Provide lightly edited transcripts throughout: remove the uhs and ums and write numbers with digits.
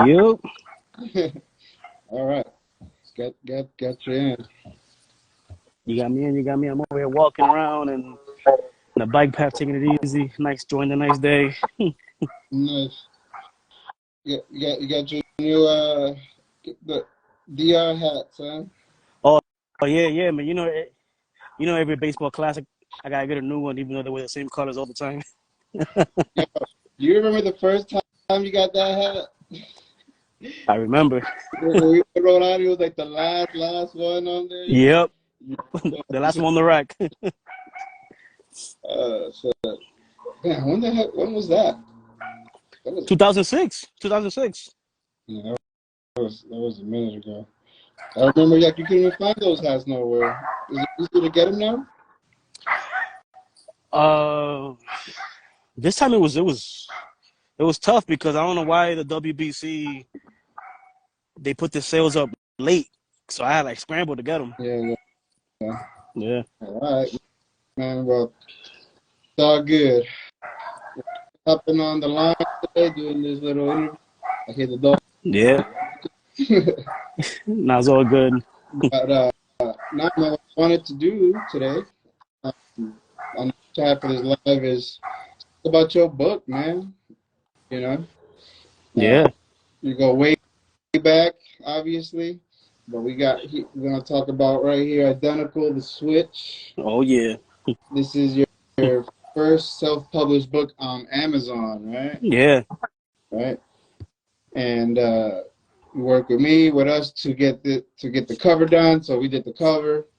Yep. All right. Got you in. You got me in. You got me. I'm over here walking around and the bike path, taking it easy. Nice, enjoying the nice day. Nice. You got your new the DR hats, huh? Oh, oh yeah, yeah, man. You know every baseball classic. I gotta get a new one, even though they wear the same colors all the time. Yo, do you remember the first time you got that hat? I remember. When we wrote out, it was like the last one on there. Yep, You, the last one on the rack. so, man, when was that? That was 2006. 2006. yeah, that was a minute ago. I remember like you couldn't even find those hats nowhere. Is it easy to get them now? Uh, this time it was tough because I don't know why the WBC they put the sales up late, so I had like scrambled to get them. Yeah, yeah. Yeah. All right, man. Well, it's all good. Hopping on the line today, doing this little interview. I hear the dog. Yeah. Now it's all good. But now what I wanted to do today on the chat for this live is about your book, man. You know, uh, Yeah. you go way back, obviously, but we're gonna talk about right here, Identical, the Switch. Oh yeah. This is your first self-published book on Amazon, right? Yeah. Right, and you work with us to get the cover done. So we did the cover.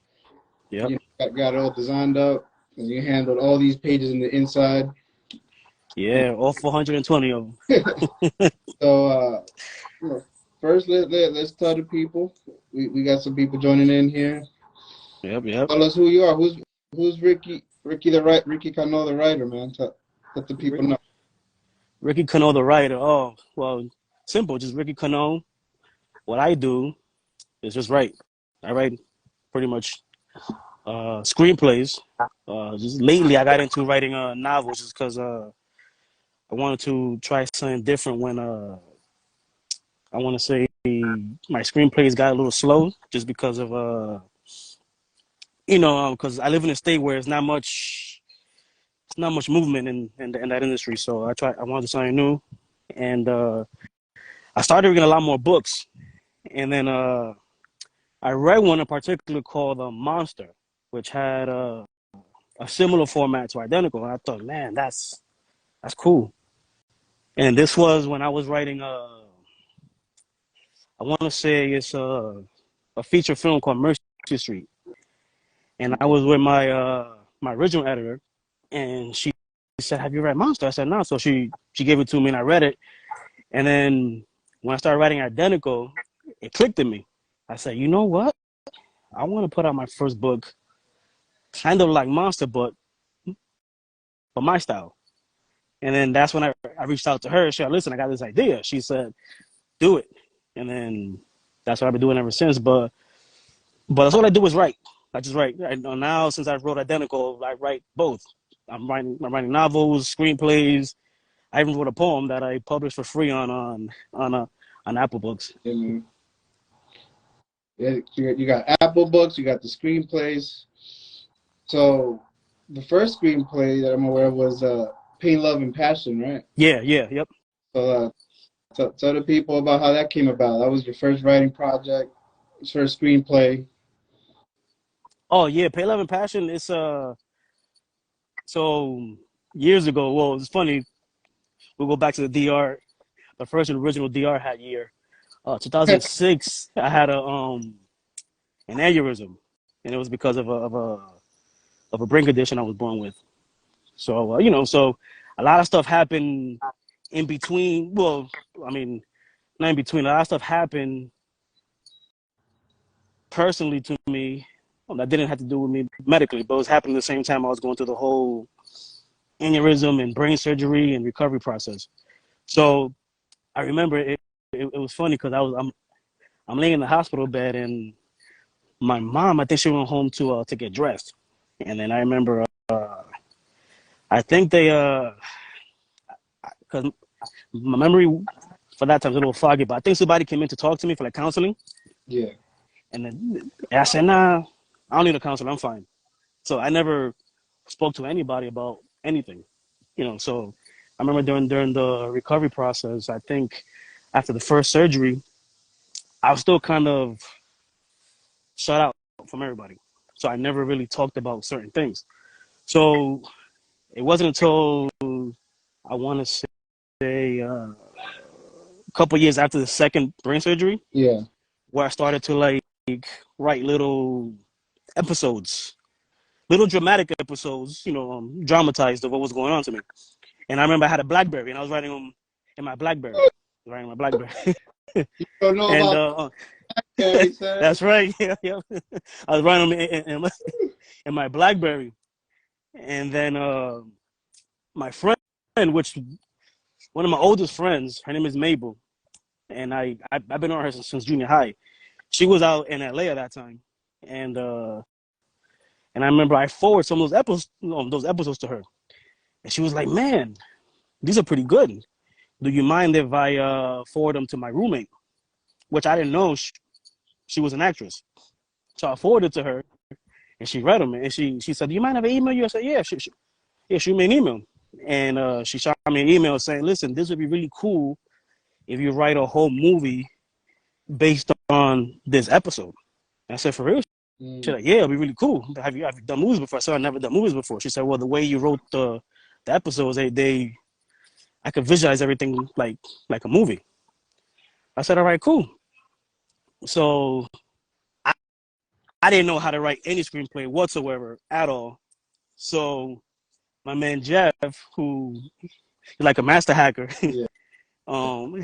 Yep. You got it all designed up, and you handled all these pages in the inside. Yeah. All 420 of them. So first, let's tell the people. We got some people joining in here. Yep. Yep. Tell us who you are. Who's Ricky? Ricky Cano, the writer, man. Let the people know. Ricky Cano, the writer. Oh, well, simple. Just Ricky Cano. What I do is just write. I write pretty much screenplays. Just lately, I got into writing novels just because I wanted to try something different when I want to say my screenplays got a little slow just because of because I live in a state where it's not much movement in that industry. So I wanted something new, and I started reading a lot more books, and then I read one in particular called Monster, which had a similar format to Identical. And I thought, man, that's cool. And this was when I was writing. I want to say it's a feature film called Mercy Street, and I was with my original editor, and she said, "Have you read Monster?" I said, "No." So she gave it to me, and I read it. And then when I started writing Identical, it clicked in me. I said, "You know what? I want to put out my first book, kind of like Monster, but my style." And then that's when I reached out to her. She said, "Listen, I got this idea." She said, "Do it." And then that's what I've been doing ever since. But that's all I do is write. I just write. Now, since I wrote Identical, I write both. I'm writing novels, screenplays. I even wrote a poem that I published for free on Apple Books. Yeah, you got Apple Books. You got the screenplays. So the first screenplay that I'm aware of was Pain, Love, and Passion, right? Yeah, yep. So tell the people about how that came about. That was your first writing project, first screenplay. Oh yeah, Pay Love and Passion. It's So years ago, well, it's funny. We'll go back to the DR. The first and original DR hat year, 2006. I had an aneurysm, and it was because of a brain condition I was born with. So so a lot of stuff happened in between. Well, I mean, not in between. A lot of stuff happened personally to me that didn't have to do with me medically, but it was happening at the same time I was going through the whole aneurysm and brain surgery and recovery process. So I remember it was funny because I'm laying in the hospital bed, and my mom, I think she went home to get dressed, and then I remember I think they because my memory for that time was a little foggy, but I think somebody came in to talk to me for like counseling. Yeah. And I said, nah, I don't need a counselor. I'm fine. So I never spoke to anybody about anything, So I remember during the recovery process, I think after the first surgery, I was still kind of shut out from everybody. So I never really talked about certain things. So it wasn't until I want to say a couple years after the second brain surgery Yeah. where I started to like write little episodes, little dramatic episodes, dramatized of what was going on to me. And I remember I had a BlackBerry, and I was writing them in my BlackBerry, writing my BlackBerry. You don't know And about Gary said. that's right. Yeah, yeah. I was writing them in my BlackBerry, and then my friend, which one of my oldest friends, her name is Mabel, and I've been on her since junior high. She was out in LA at that time, and I remember I forwarded some of those episodes to her, and she was like, "Man, these are pretty good. Do you mind if I forward them to my roommate?" Which I didn't know she was an actress. So I forwarded to her, and she read them, and she said, "Do you mind if I email you?" I said, "Yeah, yeah, shoot me an email." And she shot me an email saying, "Listen, this would be really cool if you write a whole movie based on this episode." And I said, "For real?" She's like, "Yeah, it'll be really cool. Have you done movies before?" I said, "I've never done movies before." She said, "Well, the way you wrote the episodes, I could visualize everything like a movie." I said, "All right, cool." So I didn't know how to write any screenplay whatsoever at all. So my man Jeff, who is like a master hacker, Yeah. um,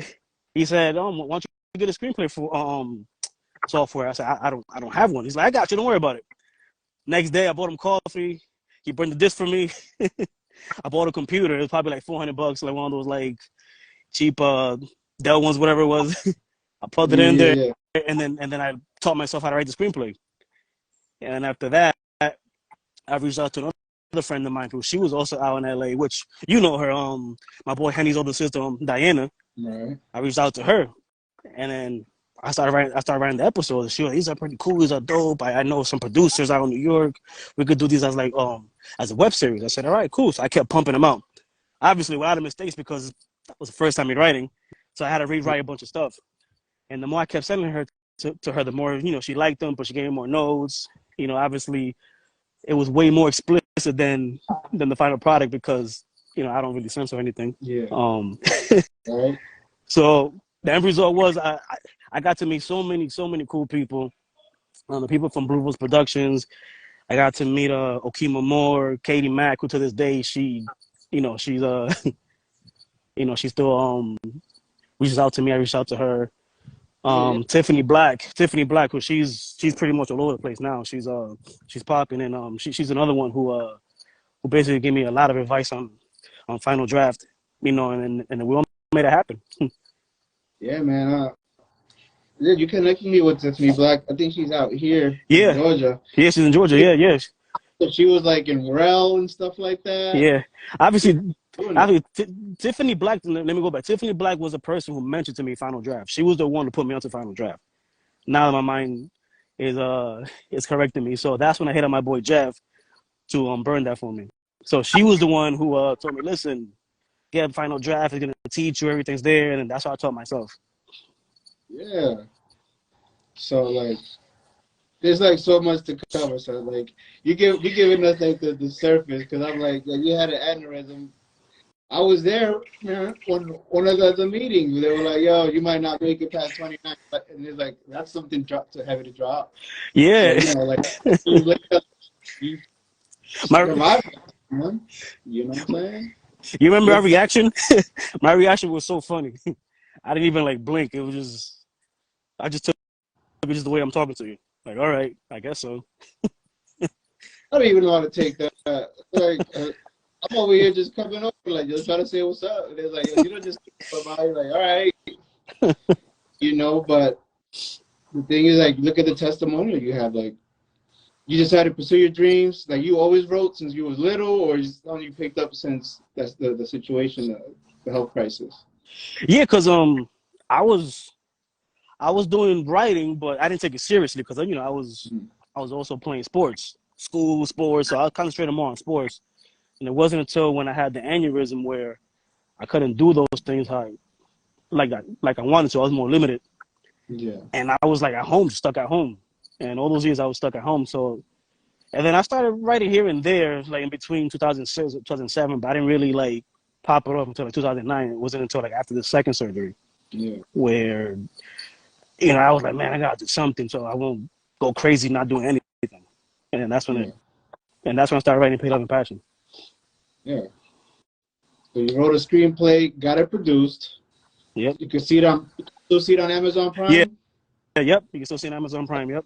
he said, why don't you get a screenplay for software?" I said, I don't have one." He's like, "I got you. Don't worry about it." Next day, I bought him coffee. He burned the disc for me. I bought a computer. It was probably like $400, like one of those like cheap Dell ones, whatever it was. I plugged it in there, Yeah. and then I taught myself how to write the screenplay. And after that, I reached out to another friend of mine who she was also out in LA, which you know her, my boy Henny's older sister, Diana. Right. I reached out to her, and then I started writing the episodes. She was like, "These are pretty cool. These are dope. I know some producers out in New York. We could do these as like as a web series." I said, "All right, cool." So I kept pumping them out. Obviously, without a mistakes because that was the first time me writing, so I had to rewrite a bunch of stuff. And the more I kept sending her to her, the more she liked them, but she gave me more notes. Obviously, it was way more explicit than the final product because I don't really censor anything. Yeah. Um, Right. so the end result was I got to meet so many cool people. The people from Bluevilles Productions. I got to meet Okima Moore, Katie Mack, who to this day she's she still reaches out to me. I reached out to her. Yeah. Tiffany Black, who she's pretty much all over the place now. She's popping, and she's another one who basically gave me a lot of advice on final draft, and we all made it happen. Yeah, man. Yeah, you connected me with Tiffany Black. I think she's out here in Yeah, Georgia. yeah, she's in Georgia. She, Yeah, yeah, she was like in Rel and stuff like that. yeah. Obviously, Doing it. Tiffany Black. Let me go back. Tiffany Black was a person who mentioned to me final draft. She was the one to put me onto final draft. Now that my mind is correcting me, so that's when I hit on my boy Jeff to burn that for me. So she was the one who told me, "Listen, get final draft. Is gonna teach you everything's there," and that's how I taught myself. Yeah. So like there's like so much to cover. So like you're giving us like the surface because I'm like yeah, you had an aneurysm. I was there, man. One of the meetings, they were like, "Yo, you might not make it past 29," but and it's like that's something too heavy to drop. So Yeah. you know, like you My, survived, man. You know what I'm saying? you remember our Look, reaction? My reaction was so funny. I didn't even like blink. It was just, I just took it just the way I'm talking to you. Like, all right, I guess so. I don't even know how to take that. Like, I'm over here just coming over, like just trying to say what's up. And it's like you don't just come by, like, all right, you know. But the thing is, like, look at the testimonial you have. Like, you decided to pursue your dreams. Like, you always wrote since you was little, or just something you picked up since that's the situation, the health crisis. Yeah, cause I was I was doing writing, but I didn't take it seriously because you know I was also playing sports, school sports, so I concentrated more on sports. And it wasn't until when I had the aneurysm where I couldn't do those things like I wanted to. I was more limited, Yeah. and I was like at home, stuck at home, and all those years I was stuck at home. So and then I started writing here and there, like in between 2006 and 2007, but I didn't really like pop it up until like 2009. It wasn't until like after the second surgery Yeah. where I was like, man, I gotta do something so I won't go crazy not doing anything. And then Yeah. that's when I started writing Paid Love and Passion. Yeah. So you wrote a screenplay, got it produced. Yep. You can see it on, you can still see it on Amazon Yeah. Prime. Yep. You can still see it on Amazon Prime. Yep.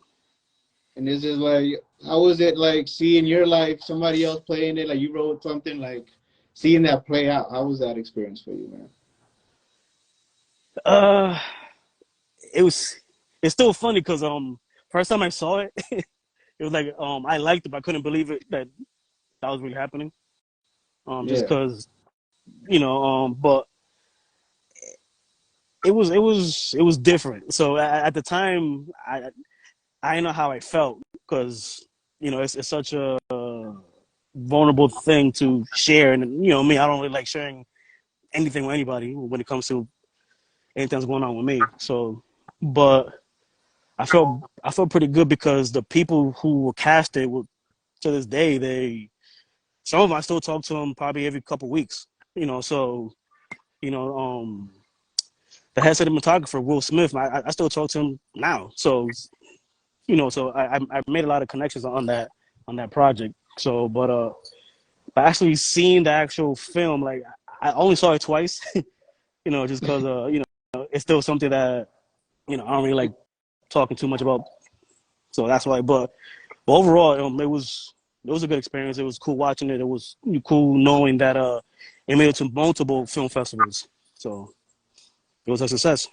And this is like, how was it like seeing your life, somebody else playing it? Like you wrote something, like seeing that play out. How was that experience for you, man? Uh, it was. It's still funny because first time I saw it, it was like I liked it, but I couldn't believe it that was really happening. Just Yeah. because but it was different. So at the time, I know how I felt because it's such a vulnerable thing to share, and me, I don't really like sharing anything with anybody when it comes to anything that's going on with me. So, but I felt pretty good because the people who were casted were to this day some of them I still talk to them probably every couple of weeks. So you know the head cinematographer Will Smith, I still talk to him now. So so I made a lot of connections on that project. So, but actually seeing the actual film, like I only saw it twice, just because it's still something that I don't really like talking too much about. So that's why. But overall, it was a good experience. It was cool watching it. It was cool knowing that it made it to multiple film festivals. So it was a success.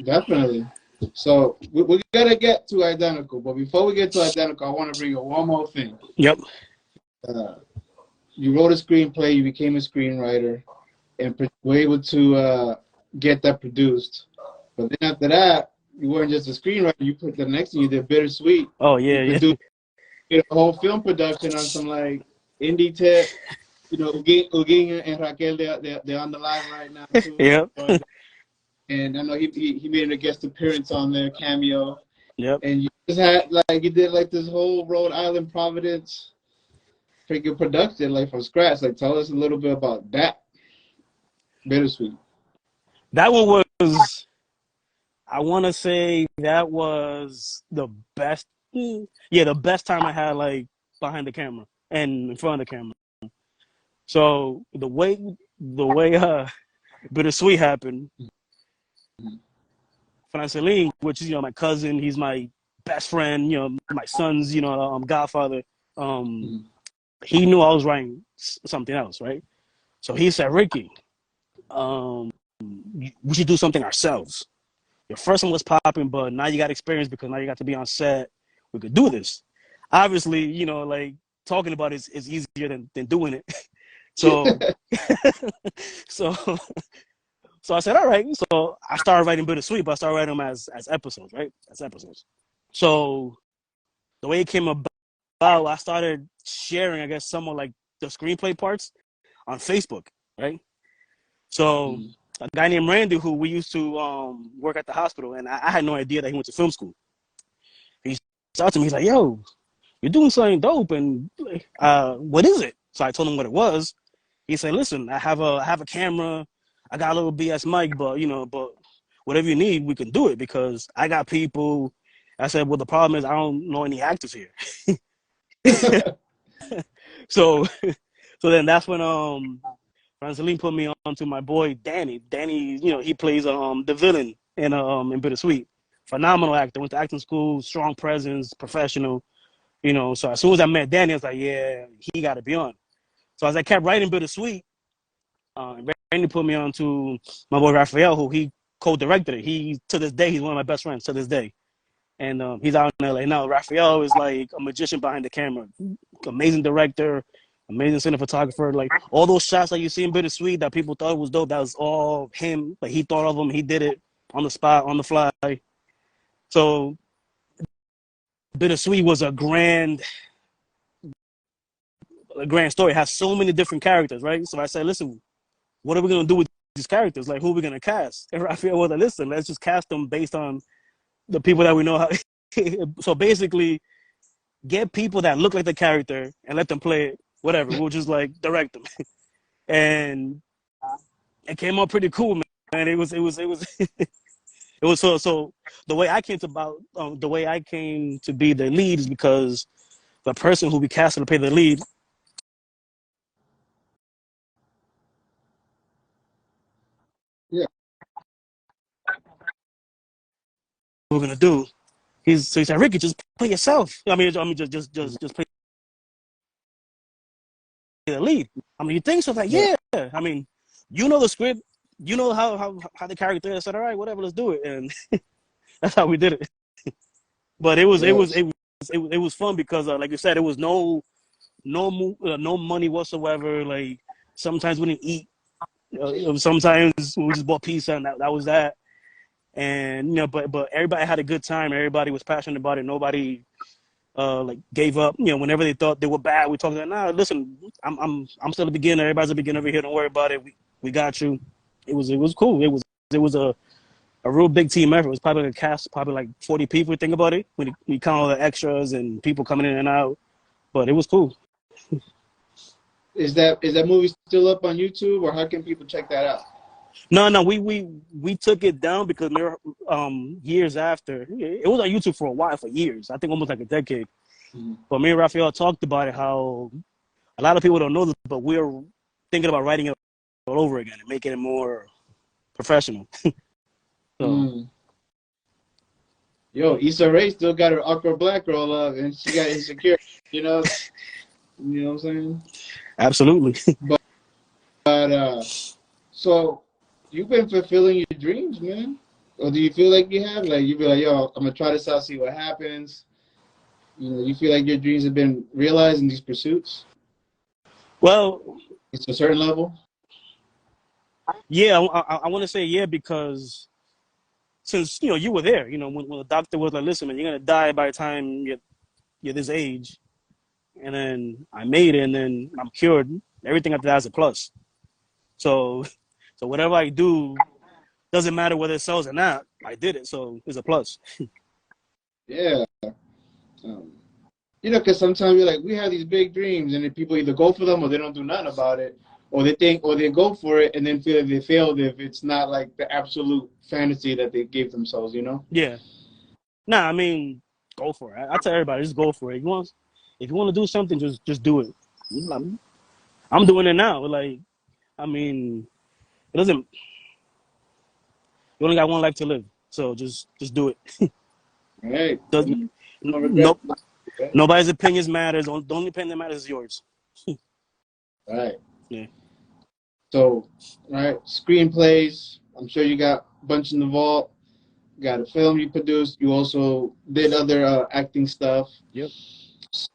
Definitely. So we gotta get to identical, but before we get to identical, I want to bring up one more thing. Yep. Uh, you wrote a screenplay, you became a screenwriter, and were able to get that produced. But then after that, you weren't just a screenwriter. You put the next thing you did, Bittersweet. Oh You yeah, yeah. produced a whole film production on some like indie tech. You know, Ugin and Raquel, they're on the live right now too. Yep. And I know he made a guest appearance on their cameo. Yep. And you just had like you did like this whole Rhode Island Providence freaking production like from scratch. Like tell us a little bit about that. Bittersweet. That one was. I want to say that was the best. Yeah, the best time I had like behind the camera and in front of the camera. So the way Bittersweet happened, Franceline, which is my cousin, he's my best friend, my son's godfather. Um, Mm-hmm. he knew I was writing something else, right? So he said, Ricky, um, we should do something ourselves. Your first one was popping, but now you got experience because now you got to be on set. We could do this. Obviously, like talking about it is easier than doing it. So, so, so I said, all right. So I started writing Bittersweet, but I started writing them as episodes, right? As episodes. So the way it came about, I started sharing, I guess, some of like the screenplay parts on Facebook, right? So Mm-hmm. a guy named Randy, who we used to work at the hospital, and I had no idea that he went to film school. out to me. He's like, "Yo, you're doing something dope, and what is it?" So I told him what it was. He said, "Listen, I have a camera, I got a little BS mic, but but whatever you need, we can do it because I got people." I said, "Well, the problem is I don't know any actors here." So so then that's when Franceline put me on to my boy Danny. Danny, he plays the villain in Bittersweet. Phenomenal actor. Went to acting school, strong presence, professional. So as soon as I met Danny, I was like, yeah, he got to be on. So as I kept writing Bittersweet, Randy put me on to my boy Raphael, who he co-directed it. He to this day, he's one of my best friends to this day, and he's out in LA now. Raphael is like a magician behind the camera, amazing director, amazing cinematographer. Like all those shots that you see in Bittersweet that people thought was dope, that was all him. Like he thought of them, he did it on the spot, on the fly. So Bittersweet was a grand story. It has so many different characters, right? So I said, listen, what are we gonna do with these characters? Like, who are we gonna cast? And Raphael was like, listen, let's just cast them based on the people that we know how. So basically, get people that look like the character and let them play it. Whatever, we'll just like direct them, and it came out pretty cool, man. It was so. The way I came to be the lead is because the person who we casted to play the lead, Yeah. we're gonna do. He said, Ricky, just play yourself. Just play the lead. You think so? Like, Yeah. yeah. You know the script. You know how the character is. I said, all right, whatever, let's do it. And that's how we did it. But Yes. it was fun because, like you said, it was no money whatsoever. Like sometimes we didn't eat. Sometimes we just bought pizza and that was that. And but everybody had a good time. Everybody was passionate about it. Nobody like gave up. Whenever they thought they were bad, we talked about, nah, listen, I'm still a beginner. Everybody's a beginner over here. Don't worry about it. We got you. It was cool. It was a real big team effort. It was probably a cast, probably like 40 people. Think about it when you count all the extras and people coming in and out. But it was cool. Is that movie still up on YouTube, or how can people check that out? No, we took it down because years after it was on YouTube for a while, for years. I think almost like a decade. Mm-hmm. But me and Raphael talked about it, how a lot of people don't know this, but we're thinking about writing it all over again and making it more professional. So Mm. Yo, Issa Rae still got her awkward black girl up, and she got insecure. You know, you know what I'm saying? absolutely. But so you've been fulfilling your dreams, man. Or do you feel like you have? Like you be like, yo, I'm gonna try this out, see what happens. You feel like your dreams have been realized in these pursuits? Well, It's a certain level. yeah, I want to say yeah because since you were there, when the doctor was like, "Listen, man, you're gonna die by the time you're this age," and then I made it, and then I'm cured. Everything after that is a plus. So, so whatever I do doesn't matter whether it sells or not. I did it, so it's a plus. Yeah. Um, because sometimes you're like, we have these big dreams, and then people either go for them or they don't do nothing about it, or they think, or they go for it and then feel like they failed if it's not like the absolute fantasy that they gave themselves. Yeah. Nah, go for it. I tell everybody, just go for it. If you want to do something, just do it. I'm doing it now. Like, it doesn't. You only got one life to live, so just do it. Right. Doesn't No regret. no nobody's opinions matters. The only opinion that matters is yours. Right. Yeah. So, right, screenplays. I'm sure you got a bunch in the vault. You got a film you produced. You also did other acting stuff. Yep.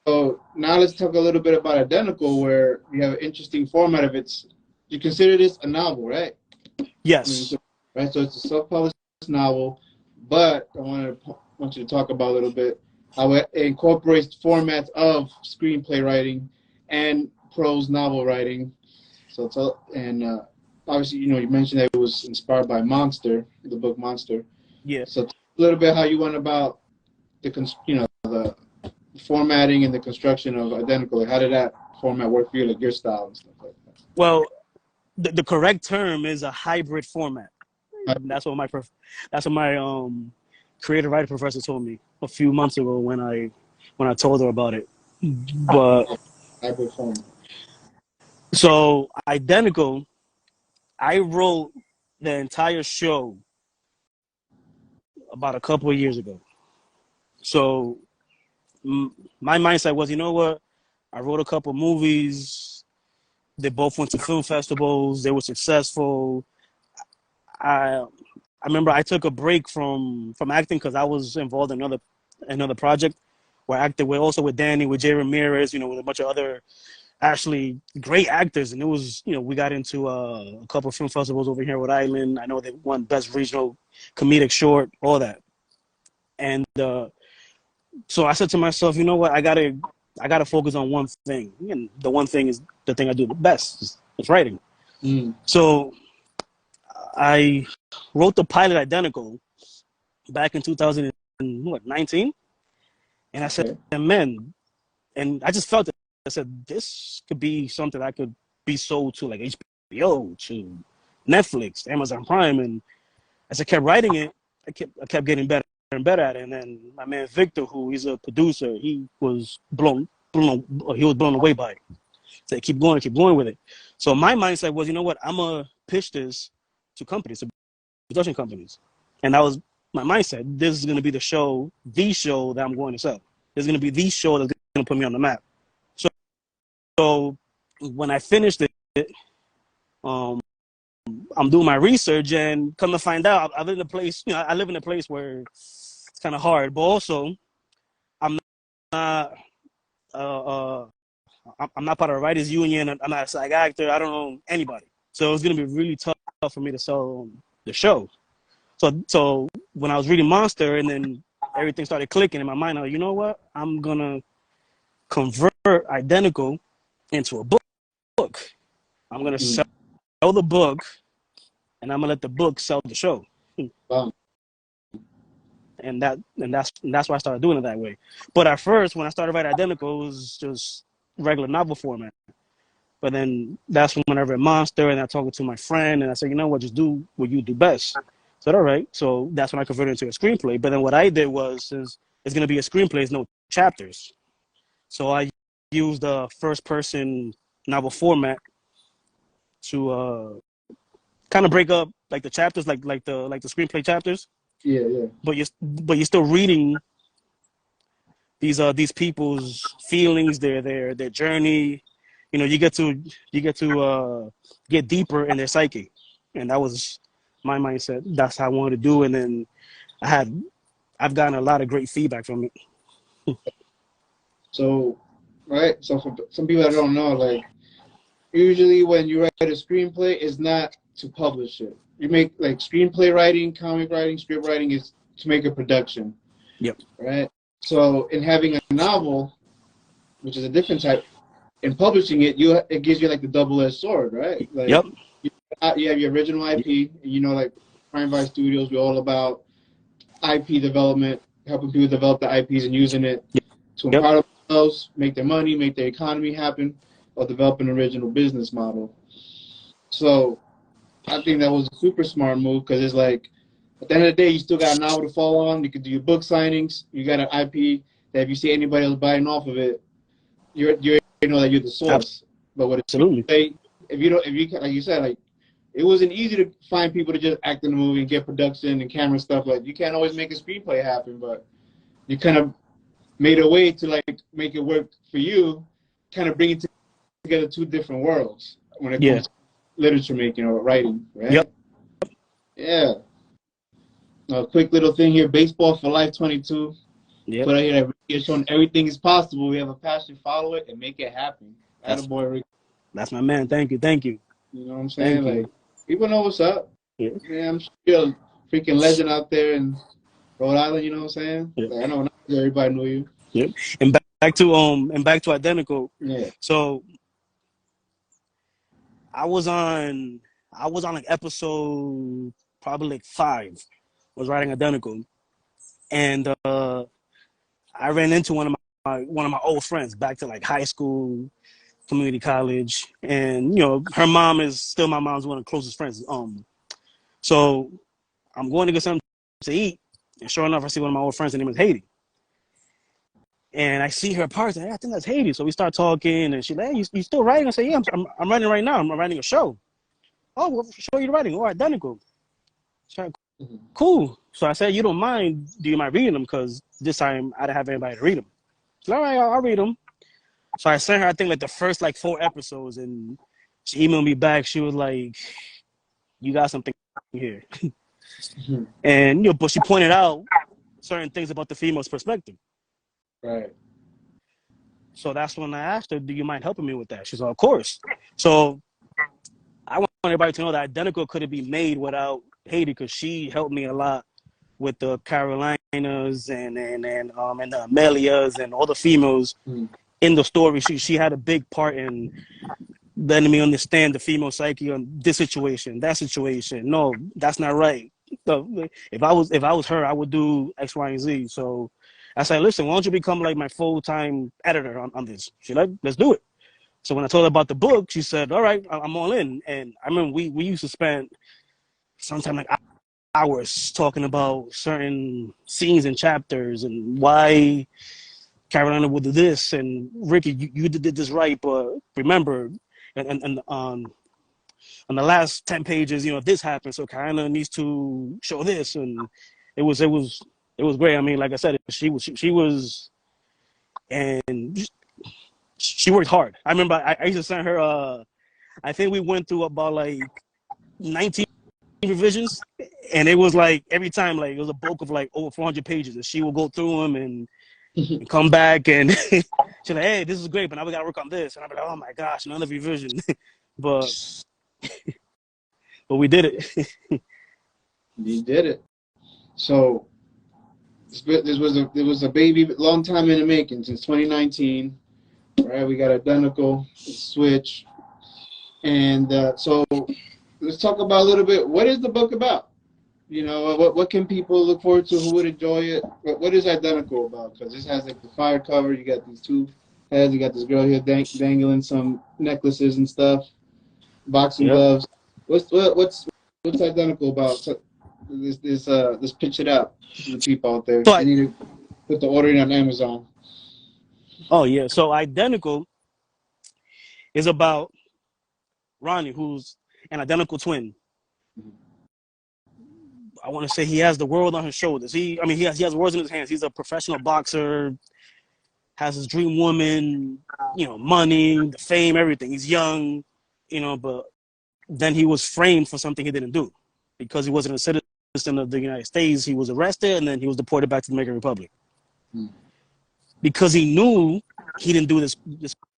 So now let's talk a little bit about Identical, where you have an interesting format of it. You consider this a novel, right? Yes. Right. So it's a self-published novel, but want you to talk about a little bit how it incorporates formats of screenplay writing and prose novel writing. So obviously, you mentioned that it was inspired by the book Monster. Yeah. So a little bit how you went about the formatting and the construction of Identical? Like, how did that format work for you, like your style and stuff like Well, the correct term is a hybrid format. that? That's what my creative writer professor told me a few months ago when I told her about it. But Hybrid format. so Identical, I wrote the entire show about a couple of years ago. So my mindset was, you know what? I wrote a couple movies. They both went to film festivals. They were successful. I I remember I took a break from acting because I was involved in another project where I acted with Danny, with Jay Ramirez, with a bunch of other actually great actors, and it was we got into a couple of film festivals over here in Rhode Island. I know they won best regional comedic short, all that, and so I said to myself, you know what, I gotta focus on one thing, and the one thing is the thing I do the best, it's writing. Mm. So I wrote the pilot Identical back in 2019, and I said, Okay. man, and I just felt it. I said, this could be something that could be sold to like HBO, to Netflix, Amazon Prime, and as I kept writing it, I kept getting better and better at it. And then my man Victor, who he's a producer, he was blown away by it. So keep going with it. So my mindset was, you know what, I'm gonna pitch this to companies, to production companies, and that was my mindset. This is gonna be the show that I'm going to sell. This is gonna be the show that's gonna put me on the map. So when I finished it, um, I'm doing my research, and come to find out, I live in a place. I live in a place where it's kind of hard, but also I'm not. Uh, uh, I'm not part of the writers union. I'm not a SAG actor. I don't know anybody, so it's gonna be really tough for me to sell the show. So when I was reading Monster, and then everything started clicking in my mind, I was, you know what? I'm gonna convert Identical into a book. I'm gonna Mm. sell the book, and I'm gonna let the book sell the show. Wow. And that's why I started doing it that way. But at first, when I started writing Identical, it was just regular novel format. But then that's when I read Monster, and I talked to my friend, and I said, you know what, just do what you do best. I said, all right. So that's when I converted it into a screenplay. But then what I did was, since it's gonna be a screenplay, there's no chapters. So I used the first person novel format to kind of break up like the chapters, like the screenplay chapters. Yeah, yeah. But you're still reading these people's feelings, their journey. You get to get deeper in their psyche, and that was my mindset. That's how I wanted to do, and then I've gotten a lot of great feedback from it. So, right. So for some people that don't know, like usually when you write a screenplay, it's not to publish it. You make like screenplay writing, comic writing, script writing is to make a production. Yep. Right. So in having a novel, which is a different type, in publishing it, it gives you like the double-edged sword, right? Like Yep. you have your original IP, and like Prime Vice Studios, we're all about IP development, helping people develop the IPs and using it to Yep. empower themselves, make their money, make their economy happen, or develop an original business model. So I think that was a super smart move because it's like at the end of the day, you still got a novel to fall on. You could do your book signings. You got an IP that if you see anybody else buying off of it, you know that you're the source. But what Absolutely. if you like you said, like it wasn't easy to find people to just act in the movie and get production and camera stuff. Like you can't always make a screenplay happen, but you kind of made a way to like make it work for you, kind of bringing together two different worlds when it Yeah. comes to literature making or writing, Yep. right? Yeah. A quick little thing here, Baseball for Life 22. Yep. Put out here that it's showing everything is possible. We have a passion, follow it, and make it happen. That's Attaboy, Rick. that's my man. Thank you. Thank you. You know what I'm saying? Thank Like, you. people know what's up. Yeah. Yeah, I'm sure you're a freaking legend out there in Rhode Island, you know what I'm saying? Yep. Like, I know not everybody knew you. Yep. And back to Identical. Yeah. So I was on like episode probably like 5. I was writing Identical, and I ran into one of one of my old friends back to like high school, community college, and her mom is still my mom's one of the closest friends. So I'm going to get something to eat, and sure enough, I see one of my old friends. Her name is Haiti, and I see her parts. Hey, I think that's Haiti. So we start talking, and she's like, "Hey, you still writing?" I say, "Yeah, I'm writing right now. I'm writing a show." "Oh, what show you writing?" "Oh, identical." She's like, "Cool." So I said, "You don't mind? Do you mind reading them? Because this time I didn't have anybody to read them." She's like, "All right, I'll read them." So I sent her, I think, like the first like 4 episodes, and she emailed me back. She was like, "You got something here," and but she pointed out certain things about the female's perspective. Right. So that's when I asked her, "Do you mind helping me with that?" She's like, "Of course." So I want everybody to know that Identical couldn't be made without Haiti, because she helped me a lot with the Carolinas and the Amelias and all the females in the story. She had a big part in letting me understand the female psyche on this situation, that situation. No, that's not right. So if I was her, I would do X, Y, and Z. So I said, "Listen, why don't you become like my full-time editor on this?" She like, "Let's do it." So when I told her about the book, she said, "All right, I'm all in." And I remember we used to spend sometimes like hours talking about certain scenes and chapters and why Carolina would do this, and Ricky, you did this right, but remember, and on the last 10 pages, this happened, so Carolina needs to show this, and it was great. I mean, like I said, she was, and she worked hard. I remember I used to send her. I think we went through about like 19 revisions, and it was like every time, like it was a bulk of like over 400 pages, and she would go through them and come back, and she's like, "Hey, this is great, but now we gotta work on this." And I'm like, "Oh my gosh, another revision." but but we did it. You did it. So this was a baby, long time in the making, since 2019. Right, we got Identical, Switch, and so let's talk about a little bit. What is the book about? What can people look forward to? Who would enjoy it? What is Identical about? Because this has like the fire cover. You got these two heads. You got this girl here dangling some necklaces and stuff, boxing Yep. gloves. What's Identical about? So let's pitch it out to the people out there. So They need to put the order in on Amazon. oh yeah, so Identical is about Ronnie, who's an identical twin. I want to say he has the world on his shoulders. He has words in his hands. He's a professional boxer, has his dream woman, money, the fame, everything. He's young, but then he was framed for something he didn't do because he wasn't a citizen of the United States. He was arrested, and then he was deported back to the Dominican Republic. Because he knew he didn't do this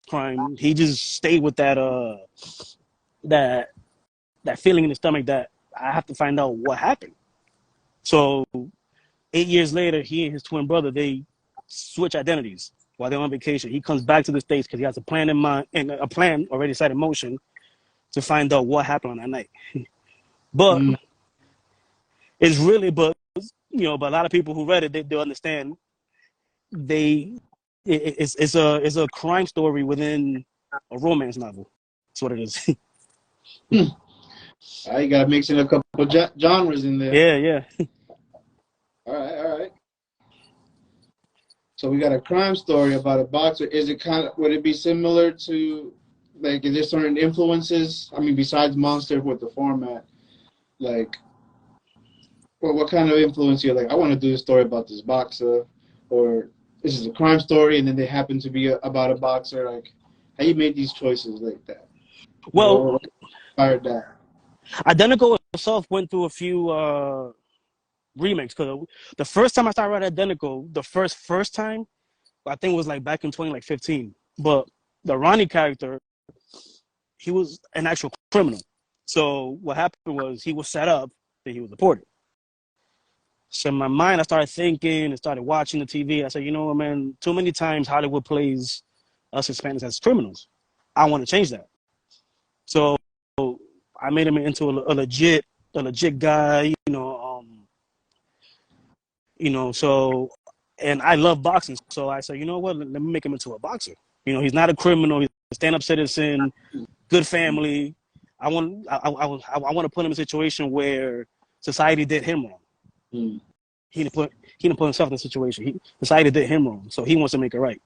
crime, he just stayed with that feeling in his stomach that I have to find out what happened. So 8 years later, he and his twin brother, they switch identities while they're on vacation. He comes back to the States because he has a plan in mind, and a plan already set in motion to find out what happened on that night. But it's really, but a lot of people who read it, they'll understand. It's a crime story within a romance novel. That's what it is. You got to mix in a couple genres in there. Yeah. All right. So we got a crime story about a boxer. Would it be similar to, like, is there certain influences? I mean, besides Monster with the format, like, what kind of influence you're like, I want to do a story about this boxer, or this is a crime story, and then they happen to be about a boxer. Like, how you made these choices like that? Well, What inspired that? Identical itself went through a few remakes, because the first time I started writing Identical, the first time, I think it was like back in 2015. But the Ronnie character, he was an actual criminal. So what happened was he was set up that he was deported. So in my mind, I started thinking and started watching the TV. I said, man, too many times Hollywood plays us Hispanics as criminals. I want to change that. So I made him into a legit guy, So and I love boxing. So I said, you know what? Let me make him into a boxer. You know, he's not a criminal. He's a stand-up citizen, good family. I want to put him in a situation where society did him wrong. Mm. He didn't put himself in a situation. Society did him wrong, so he wants to make it right.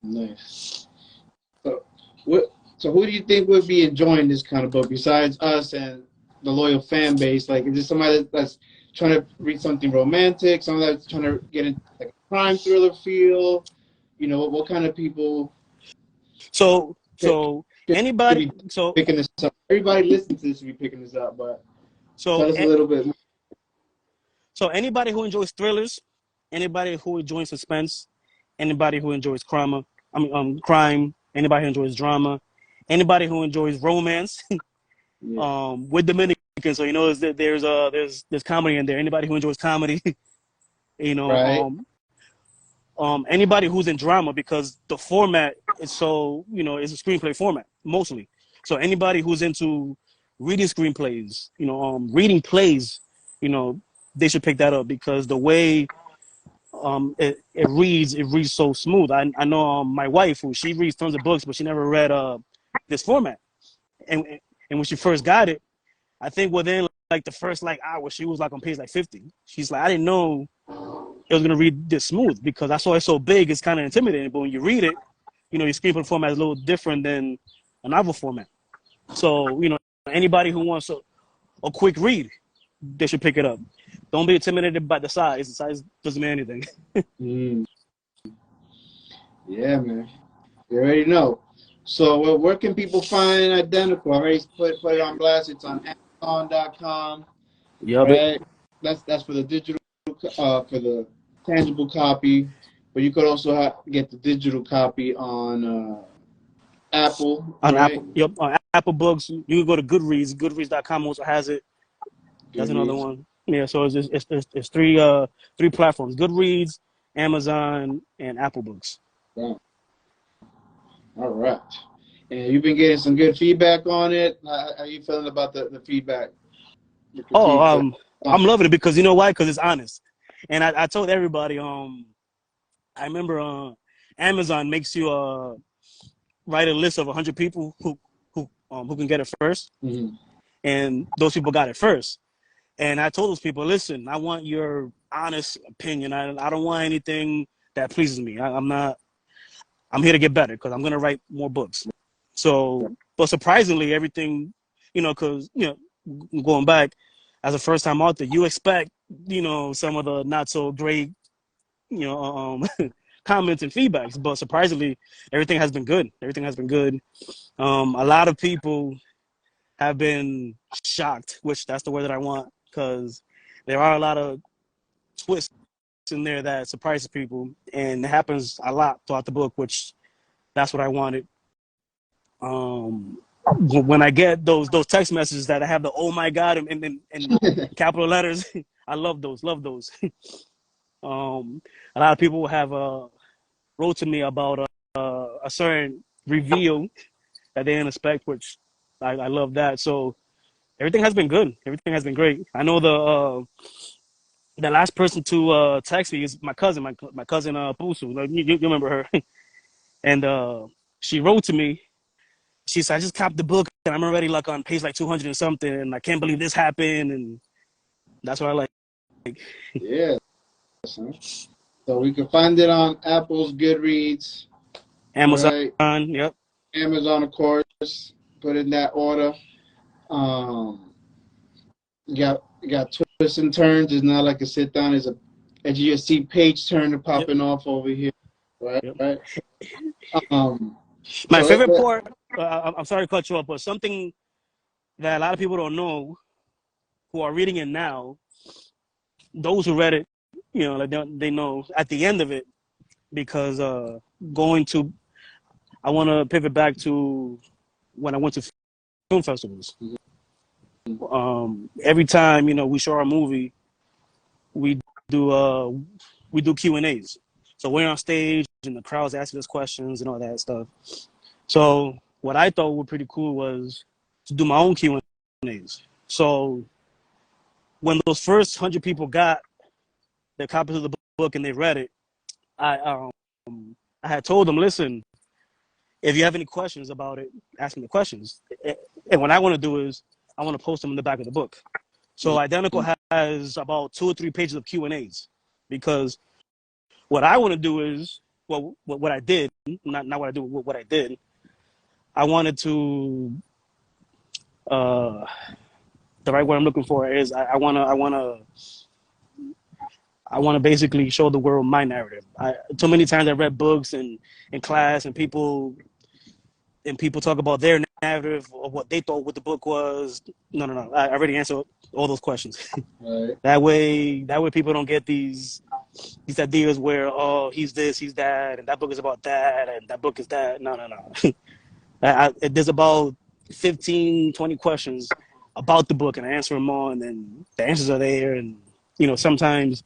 Nice. So who do you think would be enjoying this kind of book besides us and the loyal fan base? Like, is it somebody that's trying to read something romantic, somebody that's trying to get into like a crime thriller feel? You know, what kind of people So should anybody be so picking this up? Everybody listening to this should be picking this up, but so tell us a little bit more. so anybody who enjoys thrillers, anybody who enjoys suspense, anybody who enjoys crime, anybody who enjoys drama, anybody who enjoys romance. Yeah. With Dominican, so you know there's comedy in there. Anybody who enjoys comedy, you know, Right. Anybody who's in drama, because the format is so, you know, it's a screenplay format mostly. So anybody who's into reading screenplays, you know, reading plays, you know, they should pick that up because the way it reads so smooth. I know my wife, who she reads tons of books, but she never read this format. And when she first got it, I think within like the first like hour, she was like on page like 50. She's like, I didn't know it was gonna read this smooth because I saw it so big. It's kind of intimidating. But when you read it, you know, your screenplay format is a little different than a novel format. So, you know, anybody who wants a quick read, they should pick it up. Don't be intimidated by the size. The size doesn't mean anything. Mm. Yeah, man. You already know. So where can people find Identical? I already put it on blast. It's on Amazon.com, Yup. right? That's for the digital, for the tangible copy. But you could also get the digital copy on Apple, On right? Apple, yep, on Apple Books. You can go to Goodreads. Goodreads.com also has it. That's another Goodreads. one. Yeah, so it's three platforms: Goodreads, Amazon, and Apple Books. Yeah. All right. And you've been getting some good feedback on it. How are you feeling about the feedback, the Oh, critiques? I'm loving it because you know why? Because it's honest. And I told everybody, I remember Amazon makes you write a list of 100 people who can get it first, Mhm. and those people got it first. And I told those people, listen, I want your honest opinion. I don't want anything that pleases me. I'm not. I'm here to get better because I'm gonna write more books. So, but surprisingly, everything, you know, because you know, going back as a first time author, you expect, you know, some of the not so great, you know, comments and feedbacks. But surprisingly, everything has been good. Everything has been good. A lot of people have been shocked, which that's the word that I want, because there are a lot of twists in there that surprises people, and it happens a lot throughout the book, which that's what I wanted. When I get those text messages that I have the "oh my god" in capital letters, I love those. Love those. A lot of people have wrote to me about a certain reveal that they didn't expect, which I love that. So everything has been good. Everything has been great. I know the last person to text me is my cousin, my cousin Pusu. Like, you remember her, and she wrote to me. She said, "I just copped the book and I'm already like on page like 200 and something, and I can't believe this happened." And that's what I like. Yeah. So we can find it on Apple's Goodreads, Amazon, right? yep. Amazon, of course. Put in that order. Um, you got twists and turns. It's not like a sit down. As you just see page turner Yep. popping off over here, right? Yep. Right. Um, My so favorite let, part, I'm sorry to cut you off, but something that a lot of people don't know who are reading it now, those who read it, you know, like they know at the end of it, because going to, I want to pivot back to when I went to film festivals. Every time, you know, we show our movie, we do uh, we do Q&As. So we're on stage and the crowd's asking us questions and all that stuff. So what I thought would be pretty cool was to do my own Q&As. So when those first 100 people got their copies of the book and they read it, I I had told them, listen, if you have any questions about it, ask me the questions. And what I want to do is I want to post them in the back of the book. So Identical has about 2 or 3 pages of Q&As, because what I want to do is, well, what I did, not what I do, what I did, I wanted to, the right word I'm looking for is I want to basically show the world my narrative. Too many times I read books in class, and people talk about their narrative of what they thought what the book was. No. I already answered all those questions. Right. That way people don't get these ideas where, oh, he's this, he's that, and that book is about that, and that book is that. No. There's about 15, 20 questions about the book, and I answer them all, and then the answers are there. And sometimes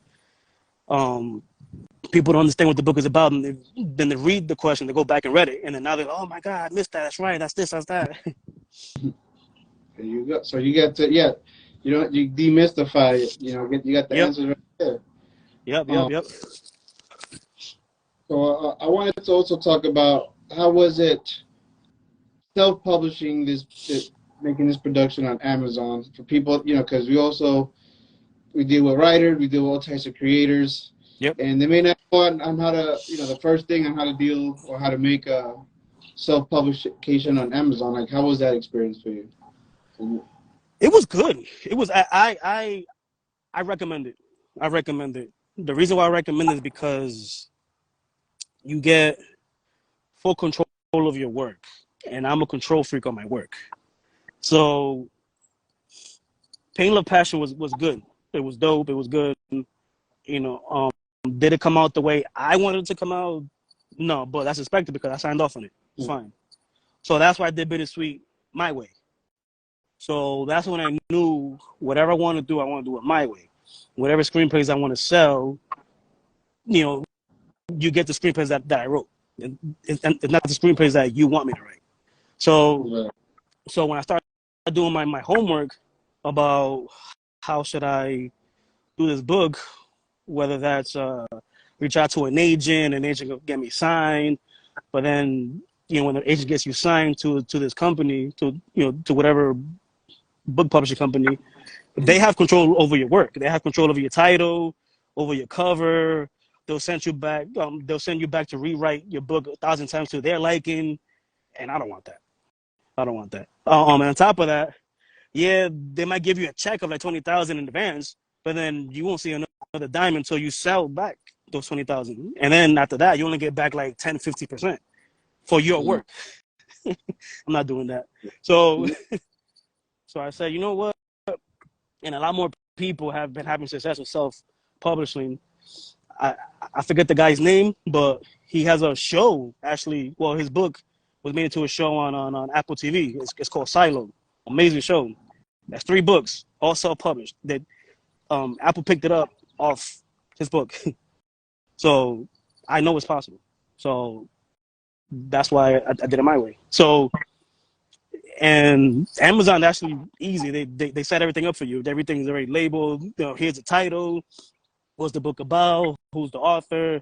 people don't understand what the book is about, and then they read the question, they go back and read it, and then now they're like, oh my God, I missed that. That's right. That's this. That's that. There you go. So you get to you demystify it. You got the answers right there. Yep. So I wanted to also talk about how was it self-publishing making this production on Amazon for people, because we deal with writers, we deal with all types of creators. Yep. And they may not know on how to, the first thing on how to deal or how to make a self-publication on Amazon. Like, how was that experience for you? It was good. It was. I recommend it. I recommend it. The reason why I recommend it is because you get full control of your work, and I'm a control freak on my work. So, Pain, Love, Passion was good. It was dope. It was good. Did it come out the way I wanted it to come out? No, but that's expected because I signed off on it. It's fine. So that's why I did Bittersweet my way. So that's when I knew whatever I want to do, I want to do it my way. Whatever screenplays I want to sell, you get the screenplays that I wrote. It's not the screenplays that you want me to write. So when I started doing my homework about how should I do this book, whether that's reach out to an agent will get me signed, but then when the agent gets you signed to this company, to whatever book publishing company, they have control over your work. They have control over your title, over your cover. They'll send you back. They'll send you back to rewrite your book 1,000 times to their liking, and I don't want that. And on top of that, they might give you a check of like $20,000 in advance, but then you won't see another dime until you sell back those $20,000, and then after that, you only get back like 10-50% for your work. I'm not doing that. So I said, you know what? And a lot more people have been having success with self-publishing. I forget the guy's name, but he has a show. Actually, well, his book was made into a show on Apple TV. It's called Silo. Amazing show. That's 3 books, all self-published. That Apple picked it up off his book. So I know it's possible. So that's why I did it my way. So, and Amazon actually easy. They set everything up for you. Everything's already labeled. Here's the title. What's the book about? Who's the author?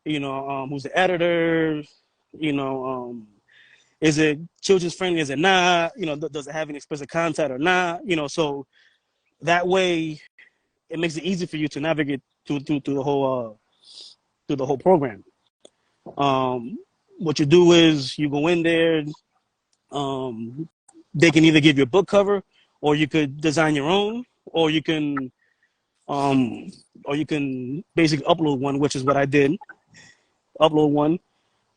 Who's the editor? Is it children's friendly? Is it not? Does it have any explicit content or not? So that way, it makes it easy for you to navigate through the whole program. What you do is you go in there. They can either give you a book cover, or you could design your own, or you can basically upload one, which is what I did. Upload one.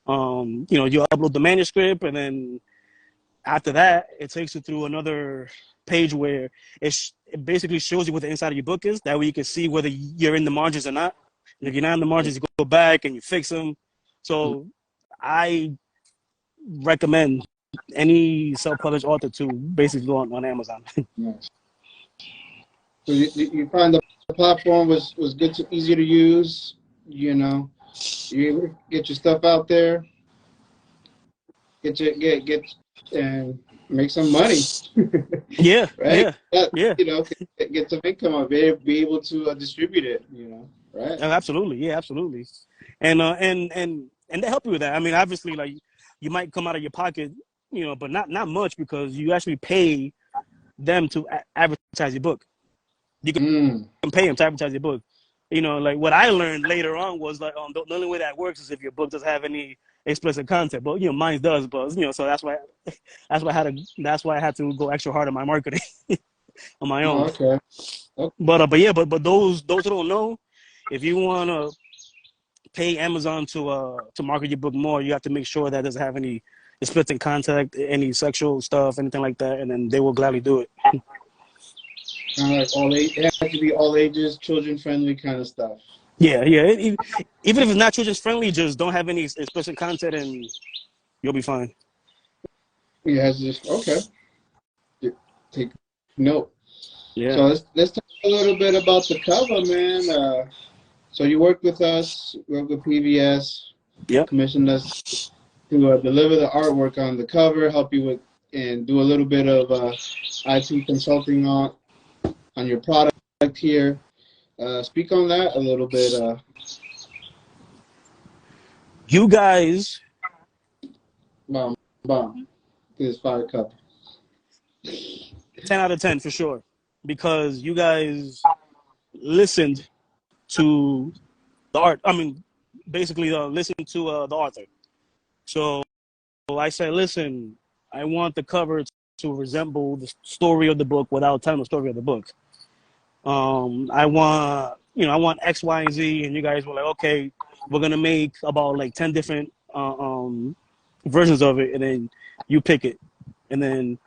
You upload the manuscript, and then after that, it takes you through another page where it basically shows you what the inside of your book is. That way you can see whether you're in the margins or not. And if you're not in the margins, you go back and you fix them. So I recommend any self-published author to basically go on Amazon. Nice. So you find the platform was good, easy to use. You able to get your stuff out there, get and make some money. Yeah, right. Yeah. Get some income, be able to distribute it. right? Oh, absolutely, yeah, absolutely, and they help you with that. I mean, obviously, like you might come out of your pocket, but not much because you actually pay them to advertise your book. You Mm. can pay them to advertise your book. Like what I learned later on was like the only way that works is if your book doesn't have any explicit content. But mine does, but so that's why I had to go extra hard on my marketing on my Oh, own. okay. Okay. But yeah, but those who don't know, if you wanna pay Amazon to market your book more, you have to make sure that it doesn't have any explicit content, any sexual stuff, anything like that, and then they will gladly do it. Kind of like all age. It has to be all ages, children friendly kind of stuff. Yeah, yeah. Even if it's not children's friendly, just don't have any explicit content, and you'll be fine. It has just okay. Take note. Yeah. So let's talk a little bit about the cover, man. So you worked with us, worked with PBS, Yep. commissioned us to deliver the artwork on the cover, help you with, and do a little bit of IT consulting on your product here. Speak on that a little bit. You guys, Bomb, bomb. This fire cup. 10 out of 10 for sure, because you guys listened to the art. I mean, basically, listened to the author. So I said, listen, I want the cover to resemble the story of the book without telling the story of the book. I want X, Y, and Z, and you guys were like, okay, we're gonna make about like 10 different versions of it, and then you pick it. And then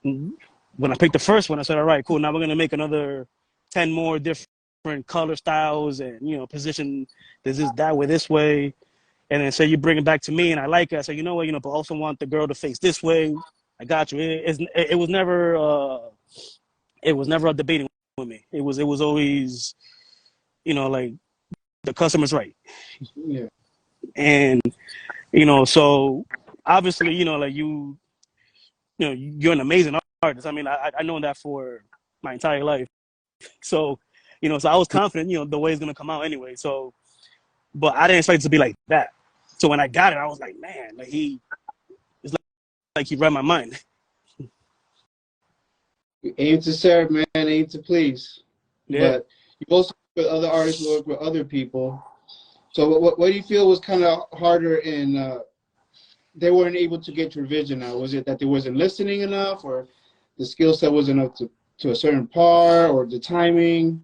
when I picked the first one, I said, all right, cool. Now we're gonna make another 10 more different color styles, and position this that way, this way, and then say you bring it back to me, and I like it. I say, you know what, but I also want the girl to face this way. I got you. It was never a debating with me. It was always like the customer's right. Yeah. And so obviously, like you're an amazing artist. I mean, I know that for my entire life. So so I was confident the way it's gonna come out anyway. So but I didn't expect it to be like that. So when I got it, I was like, man, like it's like he read my mind. You aim to serve, man. Aim to please. Yeah. But you also work with other artists, work with other people. So what do you feel was kind of harder in they weren't able to get your vision out? Was it that they wasn't listening enough, or the skill set wasn't up to a certain par, or the timing?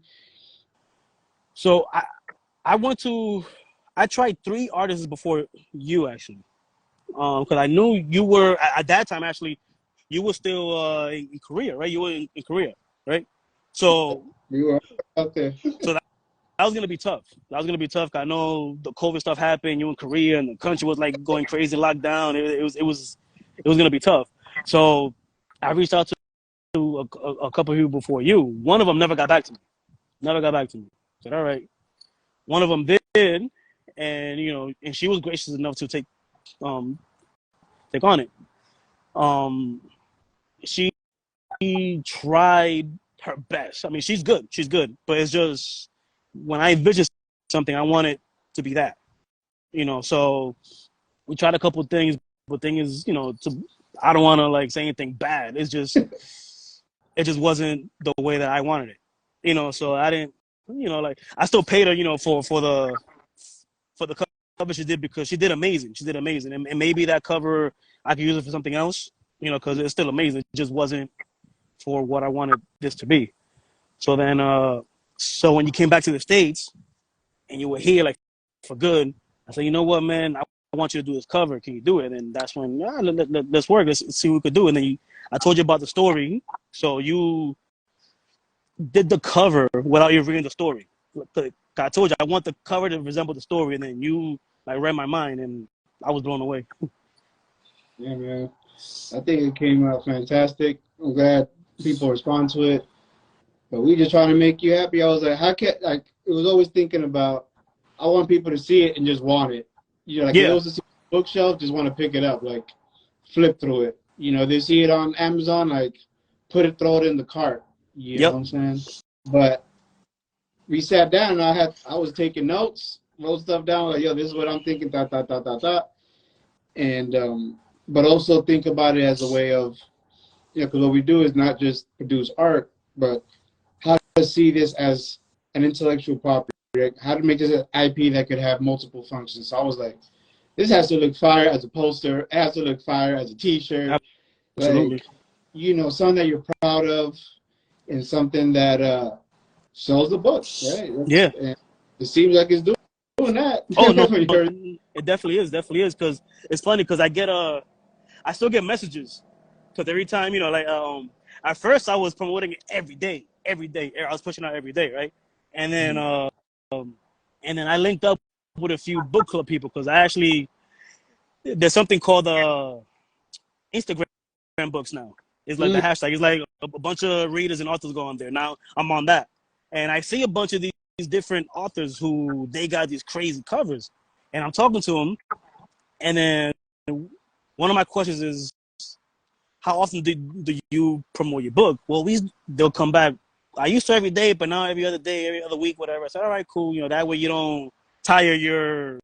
So I tried 3 artists before you actually, because I knew you were at that time actually. You were still in Korea, right? You were in Korea, right? So You were out there. so that was gonna be tough. That was gonna be tough. I know the COVID stuff happened. You in Korea, and the country was like going crazy, lockdown. It was gonna be tough. So I reached out to a couple of people before you. One of them never got back to me. Never got back to me. I said, all right. One of them did, and and she was gracious enough to um take on it. Um, she tried her best. I mean, she's good. She's good, but it's just when I envision something, I want it to be that. So we tried a couple of things, but thing is, I don't want to like say anything bad. It just wasn't the way that I wanted it. So I didn't. Like I still paid her, for the cover she did because she did amazing. She did amazing, and maybe that cover I could use it for something else. Because it's still amazing. It just wasn't for what I wanted this to be. So then, so when you came back to the States and you were here like for good, I said, you know what, man, I want you to do this cover. Can you do it? And that's when let's work. Let's see what we could do. And then I told you about the story, so you did the cover without even reading the story. I told you I want the cover to resemble the story, and then you like read my mind, and I was blown away. Yeah, man. I think it came out fantastic. I'm glad people respond to it. But we just trying to make you happy. I was like, how can like it was always thinking about I want people to see it and just want it. Like if it Yeah. was a bookshelf, just want to pick it up, like flip through it. They see it on Amazon, like throw it in the cart. You know Yep. what I'm saying? But we sat down and I was taking notes, wrote stuff down like, yo, this is what I'm thinking, and but also think about it as a way of, because what we do is not just produce art, but how to see this as an intellectual property, right? How to make this an IP that could have multiple functions. So I was like, this has to look fire as a poster, it has to look fire as a T-shirt, Absolutely. like, something that you're proud of, and something that sells the books, right? Yeah. And it seems like it's doing that. Oh no, it definitely is. Because it's funny because I still get messages. Because every time, like at first I was promoting it every day. I was pushing out every day, right? And then I linked up with a few book club people because there's something called Instagram books now. It's like the hashtag. It's like a bunch of readers and authors go on there. Now I'm on that, and I see a bunch of these different authors who they got these crazy covers, and I'm talking to them, and then one of my questions is, how often do you promote your book? Well, they'll come back. I used to every day, but now every other day, every other week, whatever. I said, all right, cool. That way you don't tire your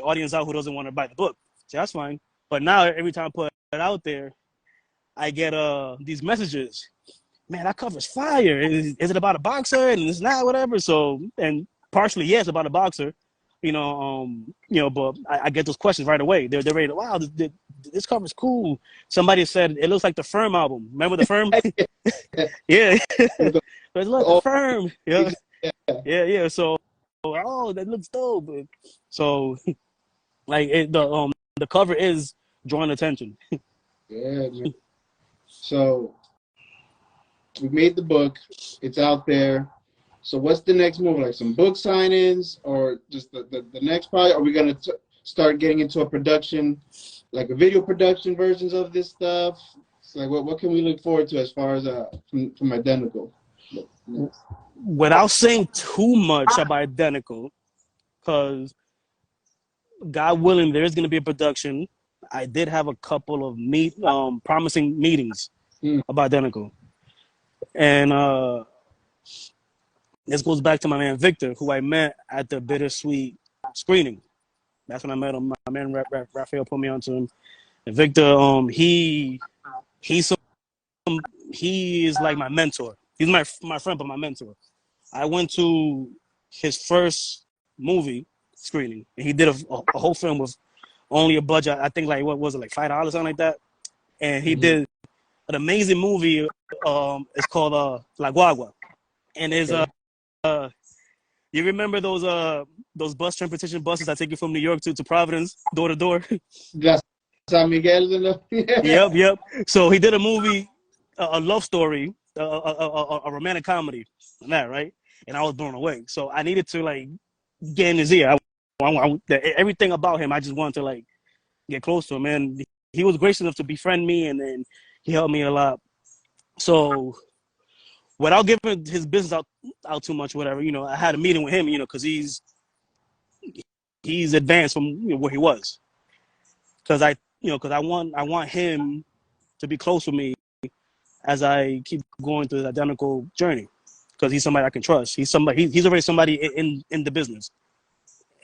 audience out who doesn't want to buy the book. So that's fine. But now every time I put it out there, I get these messages. Man, that cover's fire. Is it about a boxer? And it's not, whatever. So, and partially, yes, about a boxer. But I get those questions right away. They're ready to, wow, this cover's cool. Somebody said it looks like the Firm album. Remember the Firm? Yeah. It's like the Firm. Yeah. Yeah. So, oh, that looks dope. So, like the cover is drawing attention. Yeah. So we made the book. It's out there. So what's the next move? Like some book signings, or just the next project? Are we gonna start getting into a production, like a video production versions of this stuff? So like what can we look forward to as far as from Identical? Without saying too much about Identical, because God willing, there is going to be a production. I did have a couple of promising meetings about Identical, and this goes back to my man Victor, who I met at the Bittersweet screening. That's when I met him. My man Raphael put me onto him. And Victor, he's he is like my mentor. He's my friend, but my mentor. I went to his first movie screening, and he did a whole film with only a budget. I think like, what was it, like $5, something like that. And he did an amazing movie. It's called La Guagua, and there's you remember those bus transportation buses that take you from New York to Providence, door to door? San Miguel. Yep. So he did a movie, a love story, a romantic comedy, and that, right? And I was blown away. So I needed to like get in his ear. Everything about him, I just wanted to like get close to him. And he was gracious enough to befriend me, and then he helped me a lot. So without giving his business out too much, whatever, I had a meeting with him, because he's advanced from where he was. Because I want him to be close with me as I keep going through the Identical journey, because he's somebody I can trust. He's already somebody in the business,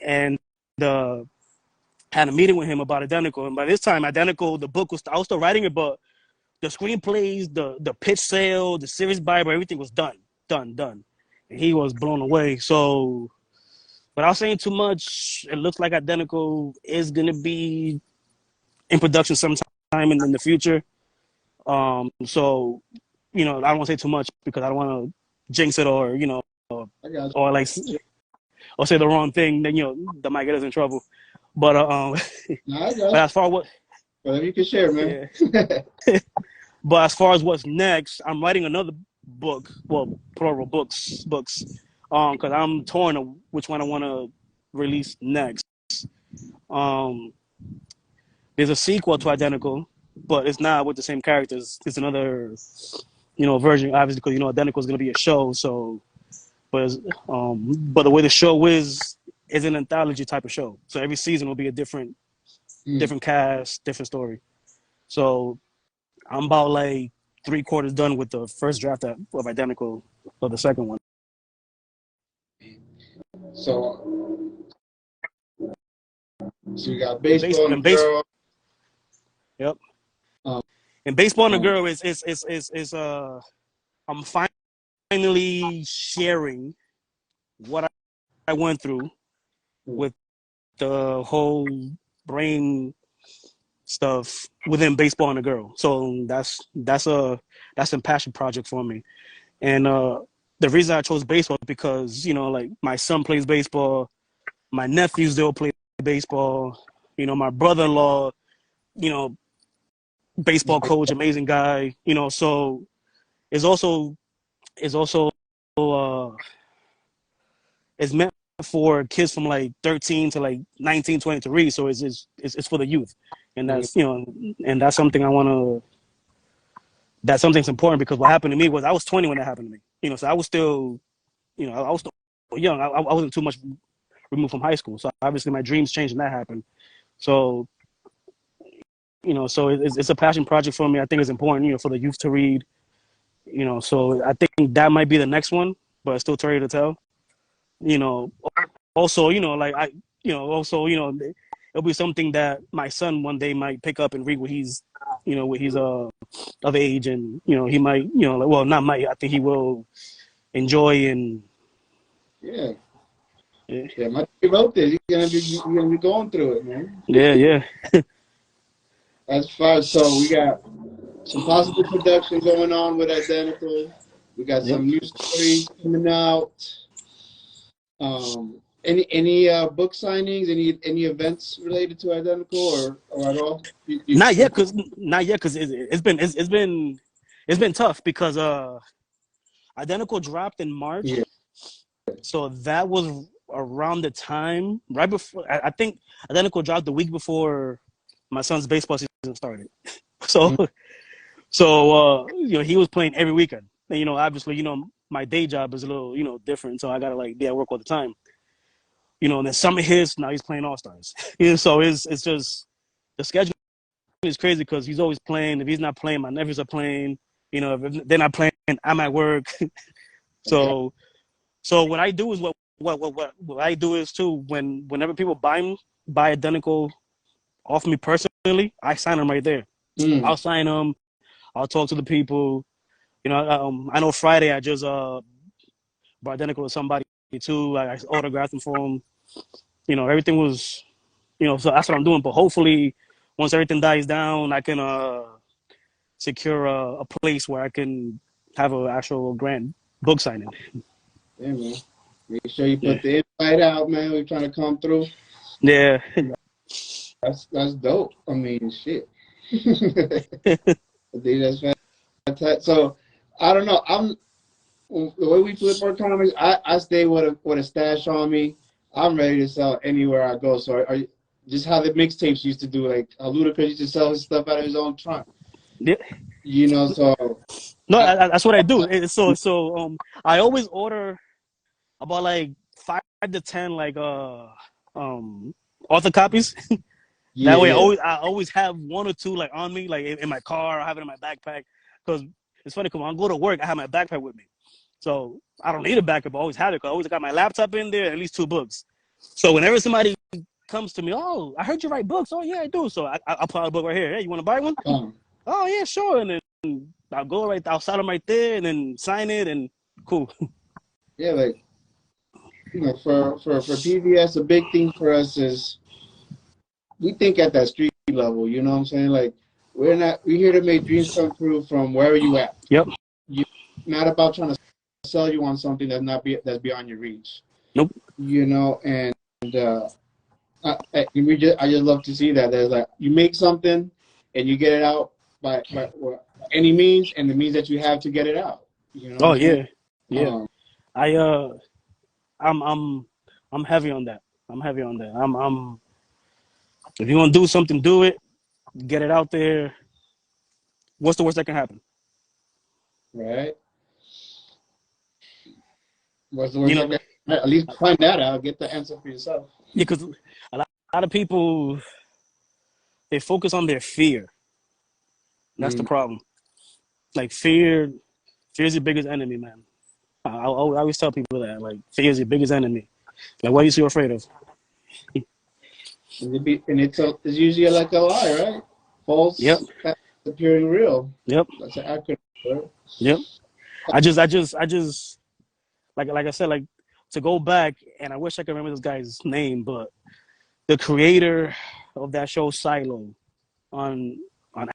and had a meeting with him about Identical. And by this time, Identical, the book I was still writing it, but the screenplays, the pitch sale, the series Bible, everything was done. And he was blown away. So, without saying too much, it looks like Identical is gonna be in production sometime in the future. So, I don't want to say too much because I don't want to jinx it, or or like, or say the wrong thing. Then that might get us in trouble. But but as far as whatever you can share, man. Yeah. But as far as what's next, I'm writing another book. Well, plural books. Because I'm torn on which one I want to release next. There's a sequel to Identical, but it's not with the same characters. It's another, version, obviously, because Identical is going to be a show. So, but the way the show is an anthology type of show. So every season will be a different cast, different story. So I'm about like 3/4 done with the first draft of Identical, or the second one. So you got And baseball and base, girl. yep. Um, And baseball and the um, girl is I'm finally sharing what I went through with the whole brain stuff within baseball and the girl. So that's a passion project for me. And the reason I chose baseball is because, like my son plays baseball, my nephews they'll play baseball, my brother-in-law, you know, baseball coach, amazing guy, so it's also it's also uh it's meant for kids from like 13 to like 19, 23. So it's for the youth. And that's something I want to, that's something that's important because what happened to me was I was 20 when that happened to me, so I was still, I was still young. I wasn't too much removed from high school. So obviously my dreams changed when that happened. So, so it's a passion project for me. I think it's important, for the youth to read, so I think that might be the next one, but it's still too early to tell. You know, also, like also, it'll be something that my son one day might pick up and read when he's of age, and he might, like, well, not might, I think he will enjoy. And yeah, yeah, yeah. My kid wrote this. You're gonna be going through it, man. yeah, That's fine. So we got some positive production going on with Identical. We got yep. some new stories coming out. Any book signings? Any events related to Identical or at all? Not yet, cause it's been tough because Identical dropped in Yeah. March, so that was around the time right before, I think Identical dropped the week before my son's baseball season started. So Mm, he was playing every weekend. And, obviously, my day job is a little, different, so I gotta like be at work all the time. And then summer hits, now he's playing All Stars. So it's just the schedule is crazy because he's always playing. If he's not playing, my nephews are playing. If they're not playing, I'm at work. okay. So what I do is what I do is too, whenever people buy Identical off me personally, I sign them right there. Mm, I'll sign them. I'll talk to the people. I know Friday I just brought Identical to somebody too. I autographed them for him. Everything was, so that's what I'm doing. But hopefully, once everything dies down, I can secure a place where I can have an actual grand book signing. yeah, man. Make sure you Yeah, put the invite out, man. We're trying to come through. yeah, That's dope. I mean, shit. I think that's fantastic. So I don't know. The way we flip our comics. I stay with a stash on me. I'm ready to sell anywhere I go. So are you just how the mixtapes used to do? Like how Ludacris used to sell his stuff out of his own trunk. yeah. So No, I, that's what I do. I always order about like 5 to 10 like author copies. yeah, That way, yeah. I always have one or two like on me, like in my car. I have it in my backpack because it's funny. Cause when I go to work, I have my backpack with me, so I don't need a backup. I always have it. Cause I always got my laptop in there, and at least 2 books. So whenever somebody comes to me, oh, I heard you write books. Oh yeah, I do. So I'll put out a book right here. Hey, you want to buy one? Um, Oh yeah, sure. And then I'll sign them right there, and then sign it, and cool. yeah, like for PBS, a big thing for us is we think at that street level. You know what I'm saying? Like we're here to make dreams come true from wherever you at. Yep. You not about trying to sell you on something that's beyond your reach. Nope. And I just love to see that. There's like you make something and you get it out by any means and the means that you have to get it out. You know what Oh I'm saying? yeah, yeah. Um, I I'm heavy on that. I'm heavy on that. I'm If you're gonna do something, do it. Get it out there. What's the worst that can happen? right. What's the You worst know, that can at least find that out, get the answer for yourself. because a lot of people they focus on their fear. That's the Mm, problem. Like fear is your biggest enemy, man. I always tell people that like fear is your biggest enemy. Like, what are you so afraid of? It's usually like a lie, right? Yep, False appearing real. yep, That's an accurate word. yep. I just like I said, like to go back, and I wish I could remember this guy's name, but the creator of that show Silo on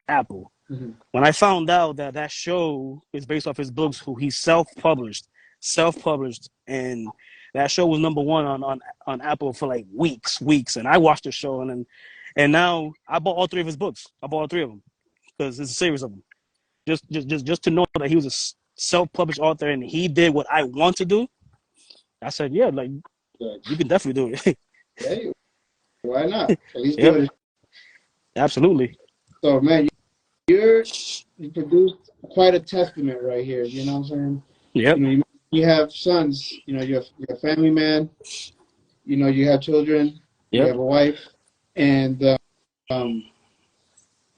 Apple. Mm-hmm. When I found out that that show is based off his books, who he self-published, and that show was number one on Apple for like weeks, and I watched the show, and now I bought all three of his books. I bought all three of them because it's a series of them. Just to know that he was a self-published author and he did what I want to do. I said, yeah, like you can definitely do it. Hey, why not? At least Yep, do it. absolutely. So, man, you produced quite a testament right here. You know what I'm saying? Yep, You have sons. You're a family man. You have children. You yep. have a wife, and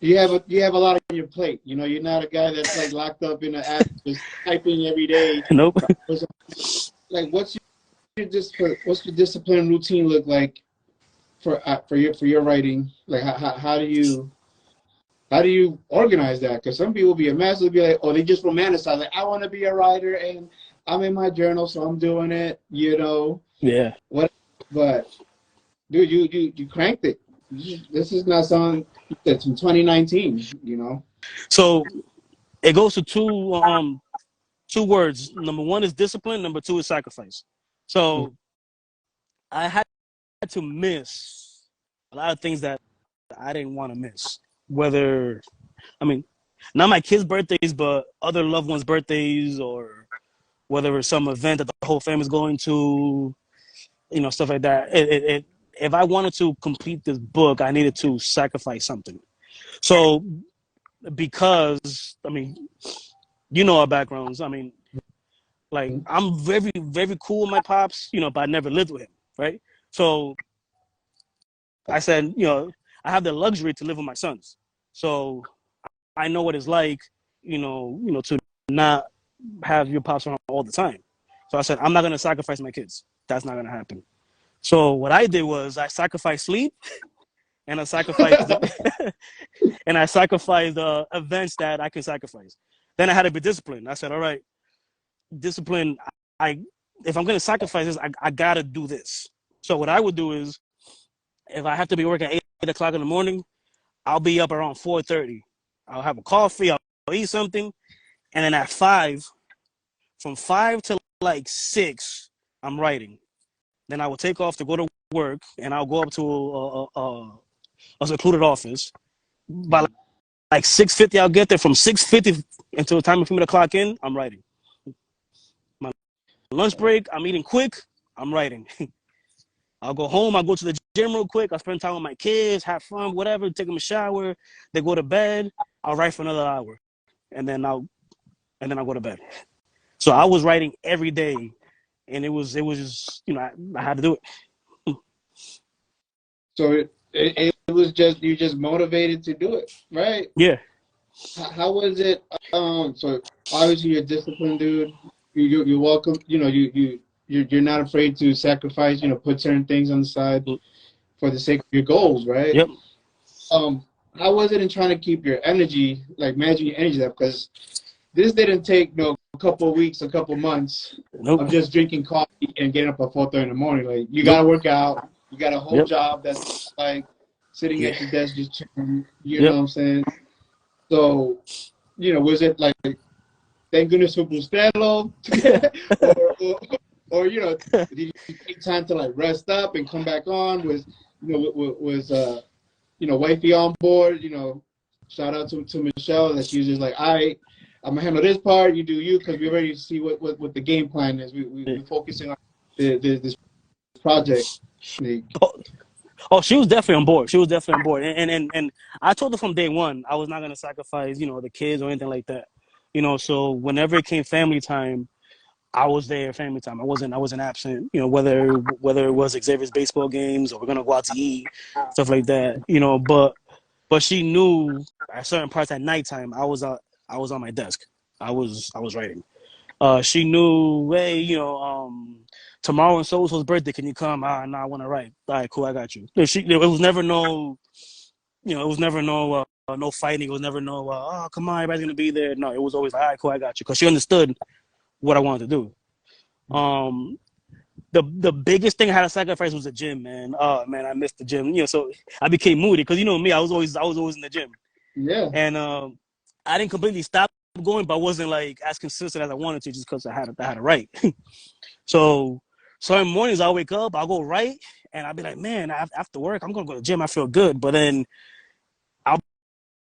you have a lot on your plate. You're not a guy that's like locked up in an app just typing every day. Nope. Like, what's your discipline routine look like for your writing? Like, how do you organize that? Because some people be a mess. They'll be like, oh, they just romanticize. Like, I want to be a writer, and I'm in my journal, so I'm doing it. Yeah. What? But dude, you cranked it. This is not something that's from 2019. So it goes to two words. Number one is discipline. Number two is sacrifice. So I had to miss a lot of things that I didn't want to miss. Whether, I mean, not my kids' birthdays, but other loved ones' birthdays, or whether it's some event that the whole family's going to, stuff like that. If I wanted to complete this book, I needed to sacrifice something. So because, our backgrounds. Like I'm very, very cool with my pops, but I never lived with him, right? So I said, I have the luxury to live with my sons. So I know what it's like, to not have your pops around all the time. So I said, I'm not gonna sacrifice my kids. That's not gonna happen. So what I did was I sacrificed sleep and I sacrificed events that I can sacrifice. Then I had to be disciplined. I said, all right, discipline. If I'm gonna sacrifice this, I gotta do this. So what I would do is, if I have to be working at 8 o'clock in the morning, I'll be up around 4:30. I'll have a coffee. I'll eat something, and then at 5, from 5 to like 6, I'm writing. Then I will take off to go to work, and I'll go up to a secluded office. By like 6:50, I'll get there. From 6:50 until the time for me to clock in, I'm writing. My lunch break, I'm eating quick, I'm writing. I'll go home, I'll go to the gym real quick, I'll spend time with my kids, have fun, whatever, take them a shower, they go to bed, I'll write for another hour. And then I'll go to bed. So I was writing every day, and it was just, I had to do it. So it was just you just motivated to do it, right? Yeah. How was it? So obviously you're a disciplined dude. You're welcome. You're not afraid to sacrifice. Put certain things on the side for the sake of your goals, right? Yep. How was it in trying to keep your energy, like managing your energy up? Because this didn't take a couple of weeks, a couple of months of just drinking coffee and getting up at 4:30 in the morning. Like you gotta work out. You got a whole job that's like sitting at your desk just chilling. You know what I'm saying? So, was it like, thank goodness for Bustelo? or did you take time to like rest up and come back on? Was wifey on board? Shout out to Michelle that she was just like, all right, I'm gonna handle this part. You do you, because we're ready to see what the game plan is. We're focusing on this project. Oh, she was definitely on board. And I told her from day one I was not gonna sacrifice, the kids or anything like that. So whenever it came family time, I was there. Family time. I wasn't absent. Whether it was Xavier's baseball games or we're gonna go out to eat, stuff like that. But she knew at certain parts at nighttime I was on my desk. I was writing. She knew, hey, tomorrow is so-and-so's birthday. Can you come? Nah, I want to write. All right, cool. I got you. It was never no, it was never no fighting. It was never no, oh, come on, everybody's going to be there. No, it was always, all right, cool. I got you. Because she understood what I wanted to do. The biggest thing I had to sacrifice was the gym, man. Oh man, I missed the gym. So I became moody because me, I was always in the gym. Yeah. And I didn't completely stop going, but I wasn't like as consistent as I wanted to, just because I had to write. So certain mornings I'll wake up, I'll go write, and I'll be like, man, after work I'm gonna go to the gym. I feel good, but then I'll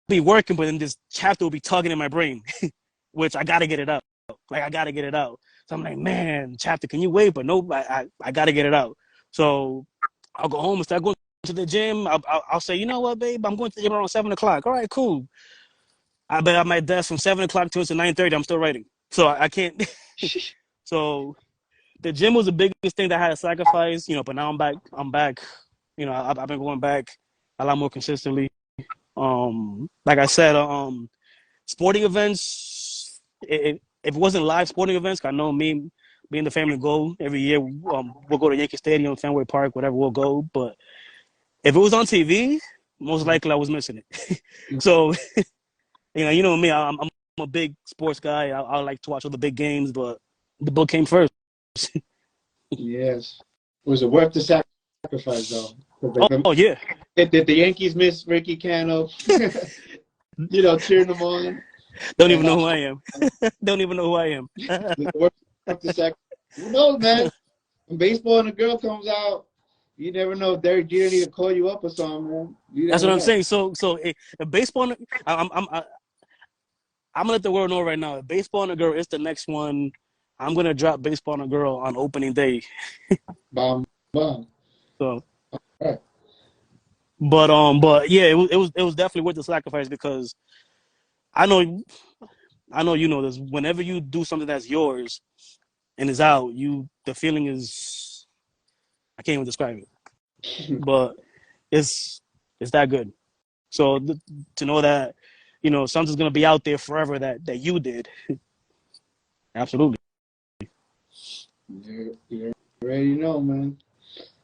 be working, but then this chapter will be tugging in my brain, which I gotta get it out. Like I gotta get it out. So I'm like, man, chapter, can you wait? But no, I gotta get it out. So I'll go home and start going to the gym. I'll say, you know what, babe, I'm going to the gym around 7:00. All right, cool. I bet at my desk from 7:00 to 9:30. I'm still writing, so I can't. So the gym was the biggest thing that I had to sacrifice, but now I'm back. I've been going back a lot more consistently. Like I said, sporting events. If it wasn't live sporting events, I know me and the family go every year. We'll go to Yankee Stadium, Fenway Park, whatever. We'll go. But if it was on TV, most likely I was missing it. So, you know me. I'm a big sports guy. I like to watch all the big games, but the book came first. Yes. Was it worth the sacrifice, though? Oh yeah. Did the Yankees miss Ricky Cano? Cheering them on. Don't even know who I am. Don't even know who I am. Worth the sacrifice. Who knows, man? When baseball and a girl comes out, you never know. Derek Jeter need to call you up or something, man. That's what I'm saying. So if baseball, I'm gonna let the world know right now. If baseball and a girl is the next one, I'm gonna drop baseball and a girl on opening day. Bomb. So, right. but yeah, it was definitely worth the sacrifice because I know you know this. Whenever you do something that's yours and is out, the feeling is, I can't even describe it, but it's that good. So to know that something's gonna be out there forever that you did, absolutely. You already know, man.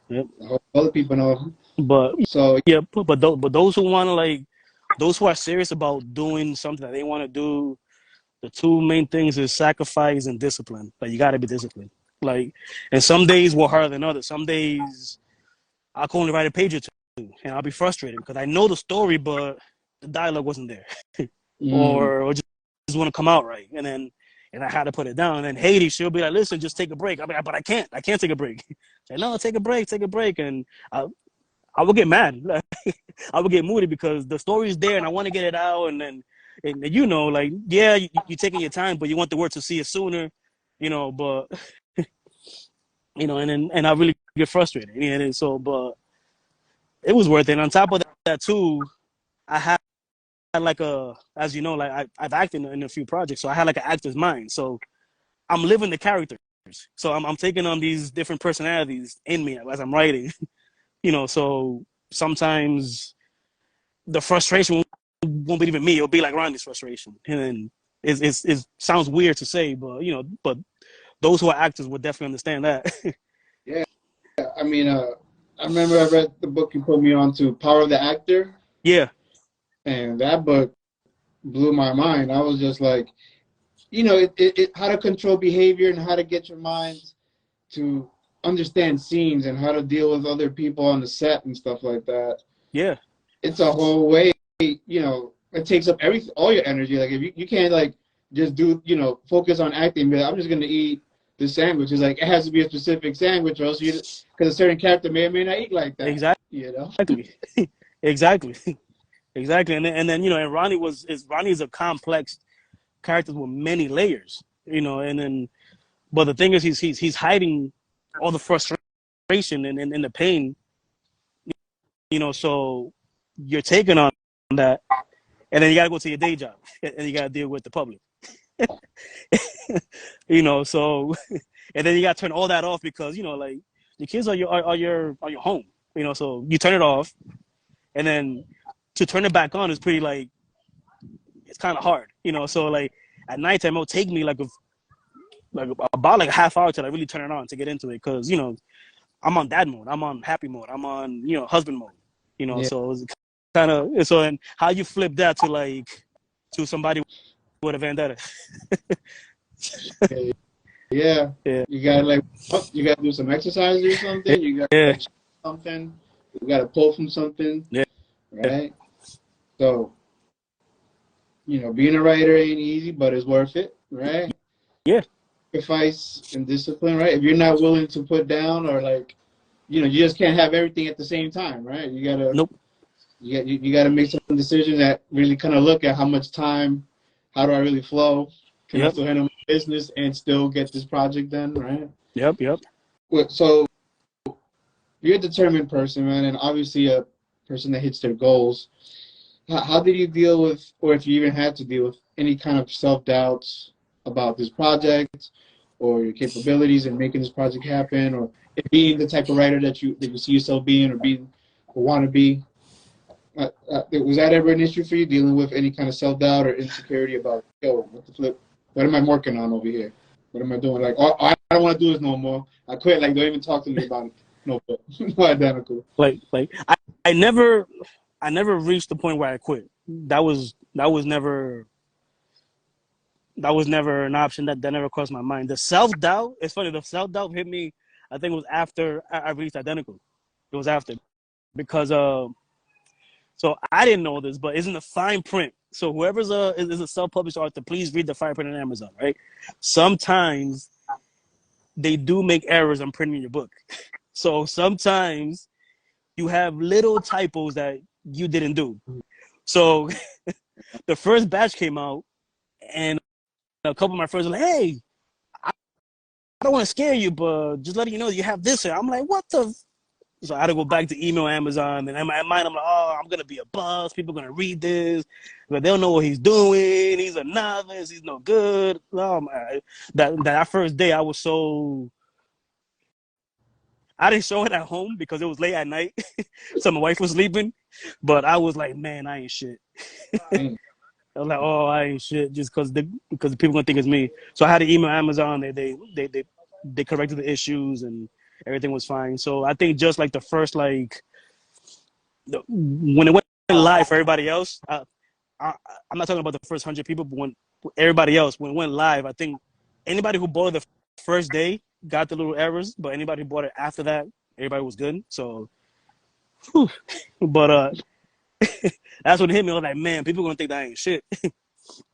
Yep. I hope other people know. But So yeah, but those who want to those who are serious about doing something that they want to do, the two main things is sacrifice and discipline. Like you got to be disciplined. And some days were harder than others. Some days I could only write a page or two, and I'll be frustrated because I know the story, but the dialogue wasn't there, or just want to come out right, and I had to put it down. And then Haiti, she'll be like, "Listen, just take a break." I'll be like, "But I can't take a break." Say, "No, take a break," and I would get mad. I would get moody because the story's there and I want to get it out. And yeah, you're taking your time, but you want the world to see it sooner, but, and I really get frustrated. But it was worth it. And on top of that too, I had as you know, I've acted in a few projects. So I had like an actor's mind. So I'm living the characters. So I'm taking on these different personalities in me as I'm writing. So sometimes the frustration won't be even me. It'll be like Ronnie's frustration. And it sounds weird to say, but those who are actors would definitely understand that. Yeah. I mean, I remember I read the book you put me on to, Power of the Actor. Yeah. And that book blew my mind. I was just like, how to control behavior and how to get your mind to understand scenes and how to deal with other people on the set and stuff like that. Yeah. It's a whole way, it takes up all your energy. Like if you can't just do, focus on acting, but I'm just going to eat the sandwich. It's like, it has to be a specific sandwich or else because a certain character may or may not eat like that. Exactly. Exactly. Exactly. And then, and Ronnie is a complex character with many layers, but the thing is he's hiding all the frustration and the pain, so you're taking on that, and then you gotta go to your day job and you gotta deal with the public. So and then you gotta turn all that off because your kids are your home, so you turn it off, and then to turn it back on is pretty it's kind of hard, so at nighttime it'll take me like about like a half hour till I really turn it on to get into it, because I'm on dad mode, I'm on happy mode, I'm on husband mode, Yeah. so it was kind of so. And how you flip that to somebody with a vendetta? Yeah. Yeah, You gotta you gotta do some exercise or something. You gotta yeah, something. You gotta pull from something, yeah, right? So being a writer ain't easy, but it's worth it, right? yeah. Sacrifice and discipline, right? If you're not willing to put down, or you just can't have everything at the same time, right? Nope. You gotta make some decisions that really kind of look at how much time, how do I really flow? Can I Yep. still handle my business and still get this project done, right? Yep. Yep. So you're a determined person, man, and obviously a person that hits their goals. How did you deal with, or if you even had to deal with, any kind of self-doubts about this project or your capabilities in making this project happen, or being the type of writer that you see yourself being, or being or want to be? Was that ever an issue for you, dealing with any kind of self-doubt or insecurity about, yo, what the flip? What am I working on over here? What am I doing? Like, oh, I don't want to do this no more. I quit. Like, don't even talk to me about it. No, no identical. Like I never reached the point where I quit. That was never an option. That never crossed my mind. The self doubt. It's funny. The self doubt hit me. I think it was after I reached identical. It was after, because so I didn't know this, but it's in the fine print. So whoever's is a self published author, please read the fine print on Amazon. Right. Sometimes they do make errors on printing your book. So sometimes you have little typos that you didn't do. So the first batch came out, and a couple of my friends were like, "Hey, I don't want to scare you, but just letting you know you have this here." I'm like, "What the?" So I had to go back to email Amazon, and in my mind, I'm like, "Oh, I'm gonna be a bust. People are gonna read this, but they'll know what he's doing. He's a novice. He's no good." Oh my! That first day, I was so. I didn't show it at home because it was late at night, so my wife was sleeping. But I was like, "Man, I ain't shit." Mm. I was like, "Oh, I ain't shit," just because people gonna think it's me. So I had to email Amazon. They corrected the issues, and everything was fine. So I think just like the first when it went live for everybody else, I'm not talking about the first 100 people, but when everybody else, when it went live, I think anybody who bought it the first day got the little errors, but anybody who bought it after that, everybody was good. So, whew. But that's what hit me. I was like, man, people gonna think that I ain't shit.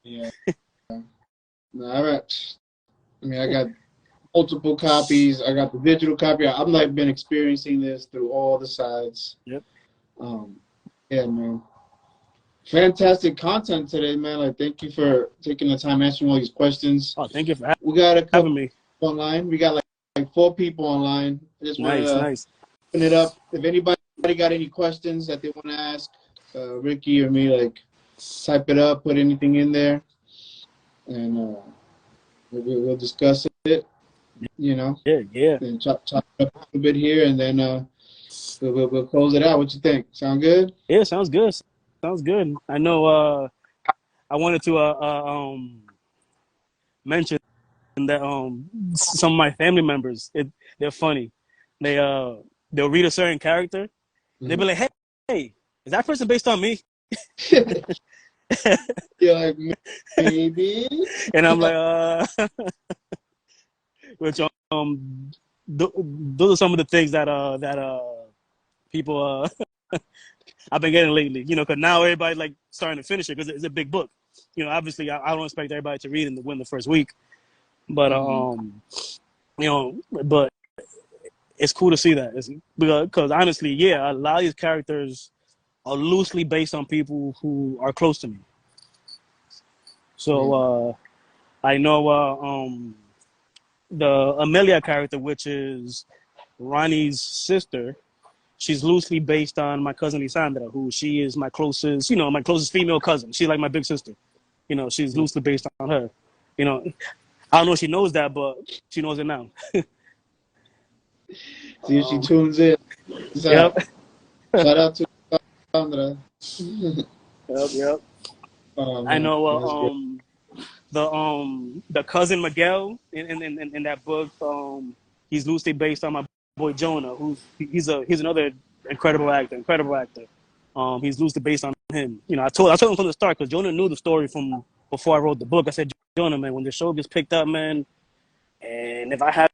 Yeah. No, I got multiple copies. I got the digital copy. I've like been experiencing this through all the sides. Yep. Yeah, man. Fantastic content today, man. Like, thank you for taking the time answering all these questions. Oh, thank you for We got a couple having me. online. We got like 4 people online. I just want to Nice. open it up. If anybody got any questions that they want to ask Ricky or me, like, type it up, put anything in there, and we'll discuss it. Yeah. And chop it up a little bit here, and then we'll close it out. What you think? Sound good? Yeah, sounds good. Sounds good. I know. I wanted to mention that some of my family members, they're funny. They'll read a certain character. They'll be like, "Hey, is that person based on me?" You're like, maybe. And I'm like, which those are some of the things that people I've been getting lately. Because now everybody's like starting to finish it because it's a big book. Obviously I don't expect everybody to read and win the first week, but but it's cool to see that. Because honestly, yeah, a lot of these characters are loosely based on people who are close to me. So I know the Amelia character, which is Ronnie's sister, she's loosely based on my cousin Lisandra, who she is my closest female cousin. She's like my big sister. She's loosely based on her. I don't know if she knows that, but she knows it now. See if she tunes in. Yep. Shout out to Sandra. Yep. Oh, I man. know. the cousin Miguel in that book. He's loosely based on my boy Jonah, he's another incredible actor. Incredible actor. He's loosely based on him. You know, I told him from the start because Jonah knew the story from before I wrote the book. I said, Jonah, man, when the show gets picked up, man, and if I have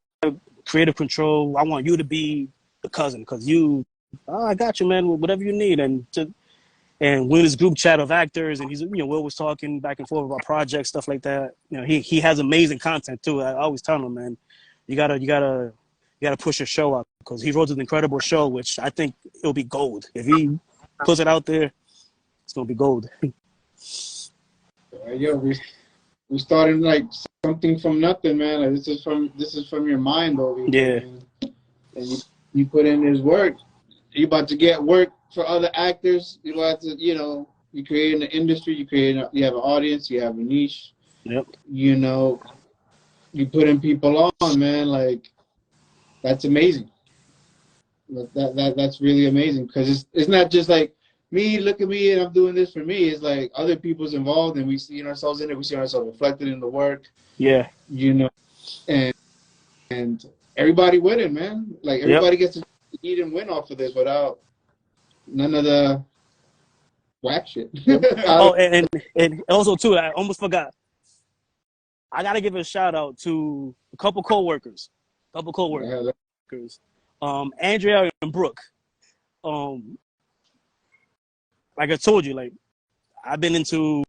creative control, I want you to be the cousin because I got you, man, whatever you need. And we're in this group chat of actors, and we're always talking back and forth about projects, stuff like that. You know, he has amazing content too. I always tell him, man, you gotta push your show up because he wrote an incredible show, which I think it'll be gold if he puts it out there. It's gonna be gold. Yo, we started like something from nothing, man. Like, this is from your mind over here, man. And you put in this work. You about to get work for other actors. You about to, you create an industry. You have an audience. You have a niche. Yep. You putting people on, man. Like, that's amazing. That's really amazing because it's not just like me. Look at me and I'm doing this for me. It's like other people's involved and we see ourselves in it. We see ourselves reflected in the work. Yeah. And everybody winning, man. Like everybody gets to eat and win off of this without none of the whack shit. Oh, and also too, I almost forgot. I gotta give a shout out to a couple coworkers. Andrea and Brooke. Like I told you, like I've been into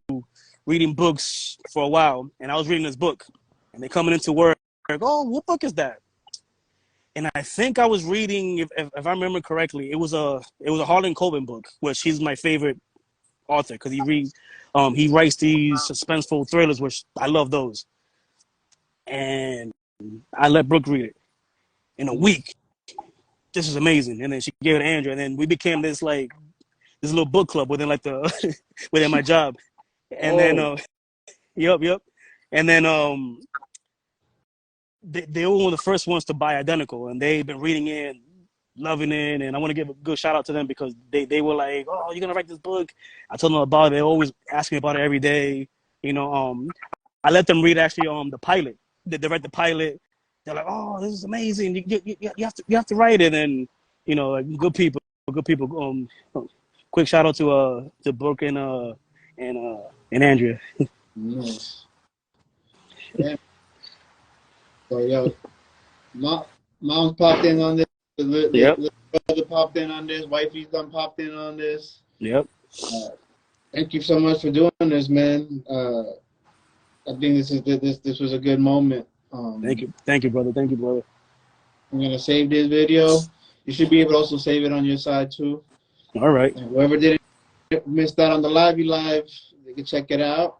reading books for a while, and I was reading this book, and they coming into work. Like, oh, what book is that? And I think I was reading, if I remember correctly, it was a Harlan Coben book, which he's my favorite author because he writes these suspenseful thrillers, which I love those. And I let Brooke read it in a week. This is amazing. And then she gave it to Andrew, and then we became this little book club within within my job. And then yep. And then they were one of the first ones to buy Identical, and they've been reading it, loving it, and I want to give a good shout out to them because they were like, oh, you're gonna write this book? I told them about it. They always ask me about it every day. I let them read actually the pilot. They read the pilot. They're like, oh, this is amazing. You have to write it, and like, good people. Quick shout out to Brooke and Andrea. Nice. Yeah. So yo, mom's popped in on this. Little brother popped in on this. Wifey's done popped in on this. Yep. Thank you so much for doing this, man. I think this was a good moment. Thank you, brother. I'm gonna save this video. You should be able to also save it on your side too. All right. And whoever didn't miss that on the live, they can check it out.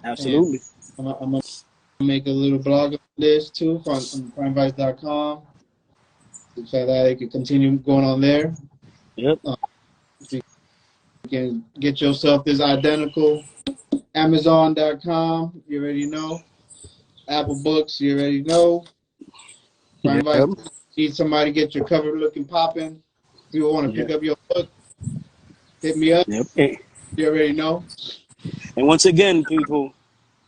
Absolutely. I'm gonna make a little blog of this too on primevice.com. So that you can continue going on there. Yep. You can get yourself this Identical. Amazon.com, you already know. Apple Books, you already know. Prime Vice, need somebody to get your cover looking popping. If you want to pick up your book, hit me up. Yep. You already know. And once again, people,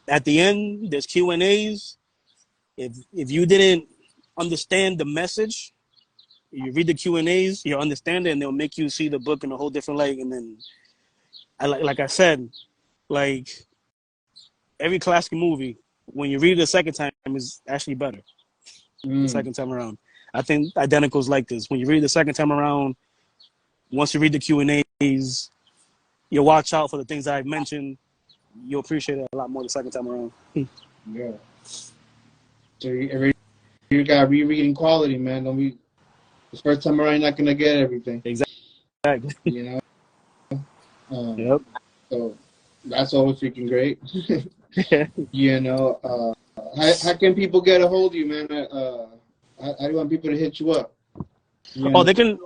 at the end, there's Q&As. If you didn't understand the message, you read the Q&As, you'll understand it, and they'll make you see the book in a whole different light. And then, like I said, like every classic movie, when you read it the second time, is actually better. The second time around. I think Identical's like this. When you read it the second time around, once you read the Q&As, you watch out for the things I've mentioned. You'll appreciate it a lot more the second time around. Yeah. So you got rereading quality, man. Don't be the first time around. You're not gonna get everything. Exactly. Yep. So that's always freaking great. How can people get a hold of you, man? How do you want people to hit you up? They can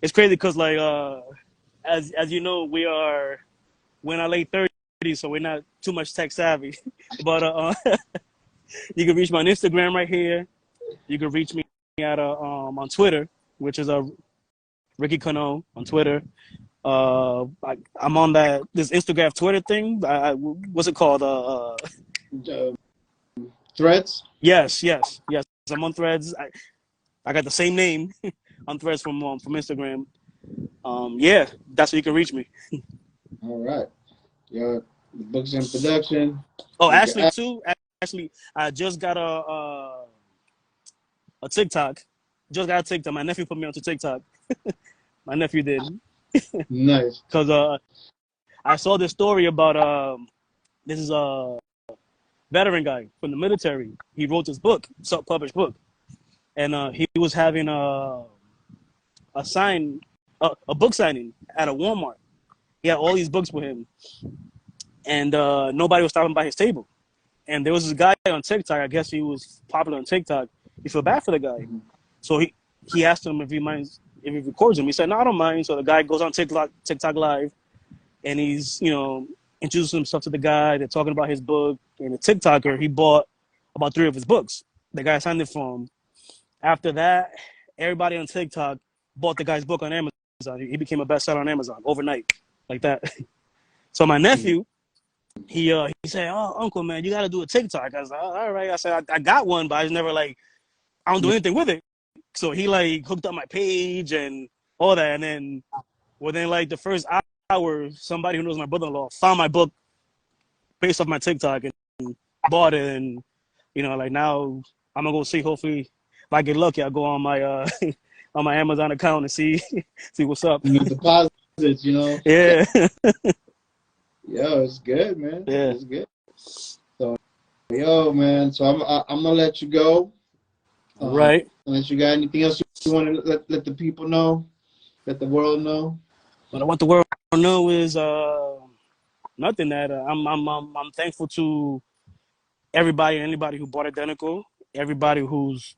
it's crazy because like as you know, we're in our late 30s, so we're not too much tech savvy. But you can reach me on Instagram right here. You can reach me at on Twitter, which is Ricky Cano on Twitter. I'm on this Instagram Twitter thing. What's it called? Uh, Threads. Yes. I'm on Threads. I got the same name on Threads from Instagram. Yeah, that's where you can reach me. All right. Your the books in production. Oh, You can actually, too. Actually, I just got a TikTok. Just got a TikTok. My nephew put me onto TikTok. My nephew did nice. because I saw this story about this is a veteran guy from the military. He wrote this book, self-published book, and he was having a sign a book signing at a Walmart. He had all these books with him, and nobody was stopping by his table. And there was this guy on TikTok. I guess he was popular on TikTok. He felt bad for the guy, Mm-hmm. so he asked him if he minds if he records him. He said, "No, I don't mind." So the guy goes on TikTok live, and he's introducing himself to the guy. They're talking about his book, and the TikToker he bought about 3 of his books. The guy signed it for him. After that, everybody on TikTok bought the guy's book on Amazon. He became a bestseller on Amazon overnight, like that. So my nephew, he said, "Oh, uncle, man, you got to do a TikTok." I was like, "All right." I said, I got one, but I just never I don't do anything with it. So he hooked up my page and all that, and then within the first hour, somebody who knows my brother-in-law found my book based off my TikTok and bought it, and now I'm gonna go see. Hopefully, if I get lucky, I'll go on my on my Amazon account and see see what's up. New deposits, you know. Yeah, Yo, it's good, man. yeah. It's good. So, yo, man. So I'm gonna let you go. Right. Unless you got anything else you want to let the people know, let the world know. But what the world know is nothing. That I'm thankful to everybody and anybody who bought Identical, everybody who's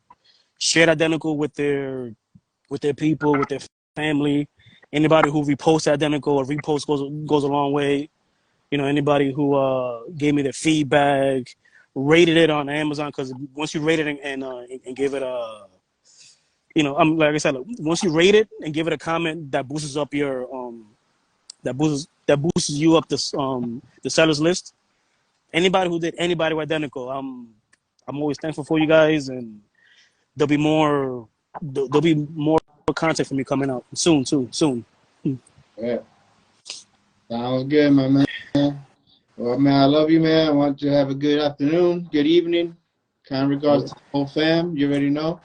shared Identical with their people, with their family. Anybody who reposts Identical or repost goes a long way. Anybody who gave me their feedback, rated it on Amazon, because once you rate it and give it a, I'm like I said, once you rate it and give it a comment, that boosts up your that boosts you up the sellers list. Anybody who did anybody with Identical, I'm always thankful for you guys, and there'll be more content for me coming out soon too. Soon. Yeah. Sounds good, my man. Well, man, I love you, man. I want you to have a good afternoon, good evening. Kind regards to the whole fam. You already know.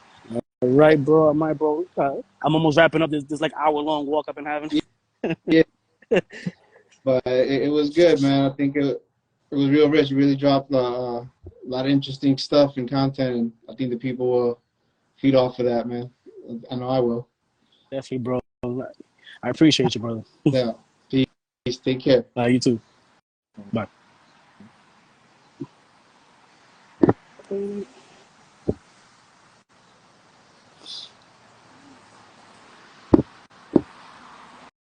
All right, bro. I'm almost wrapping up this hour-long walk I've been having. Yeah. But it was good, man. I think it was real rich. You really dropped a lot of interesting stuff and content, and I think the people will feed off of that, man. I know I will. Definitely, bro. I appreciate you, brother. Yeah. Peace. Take care. You too. Bye.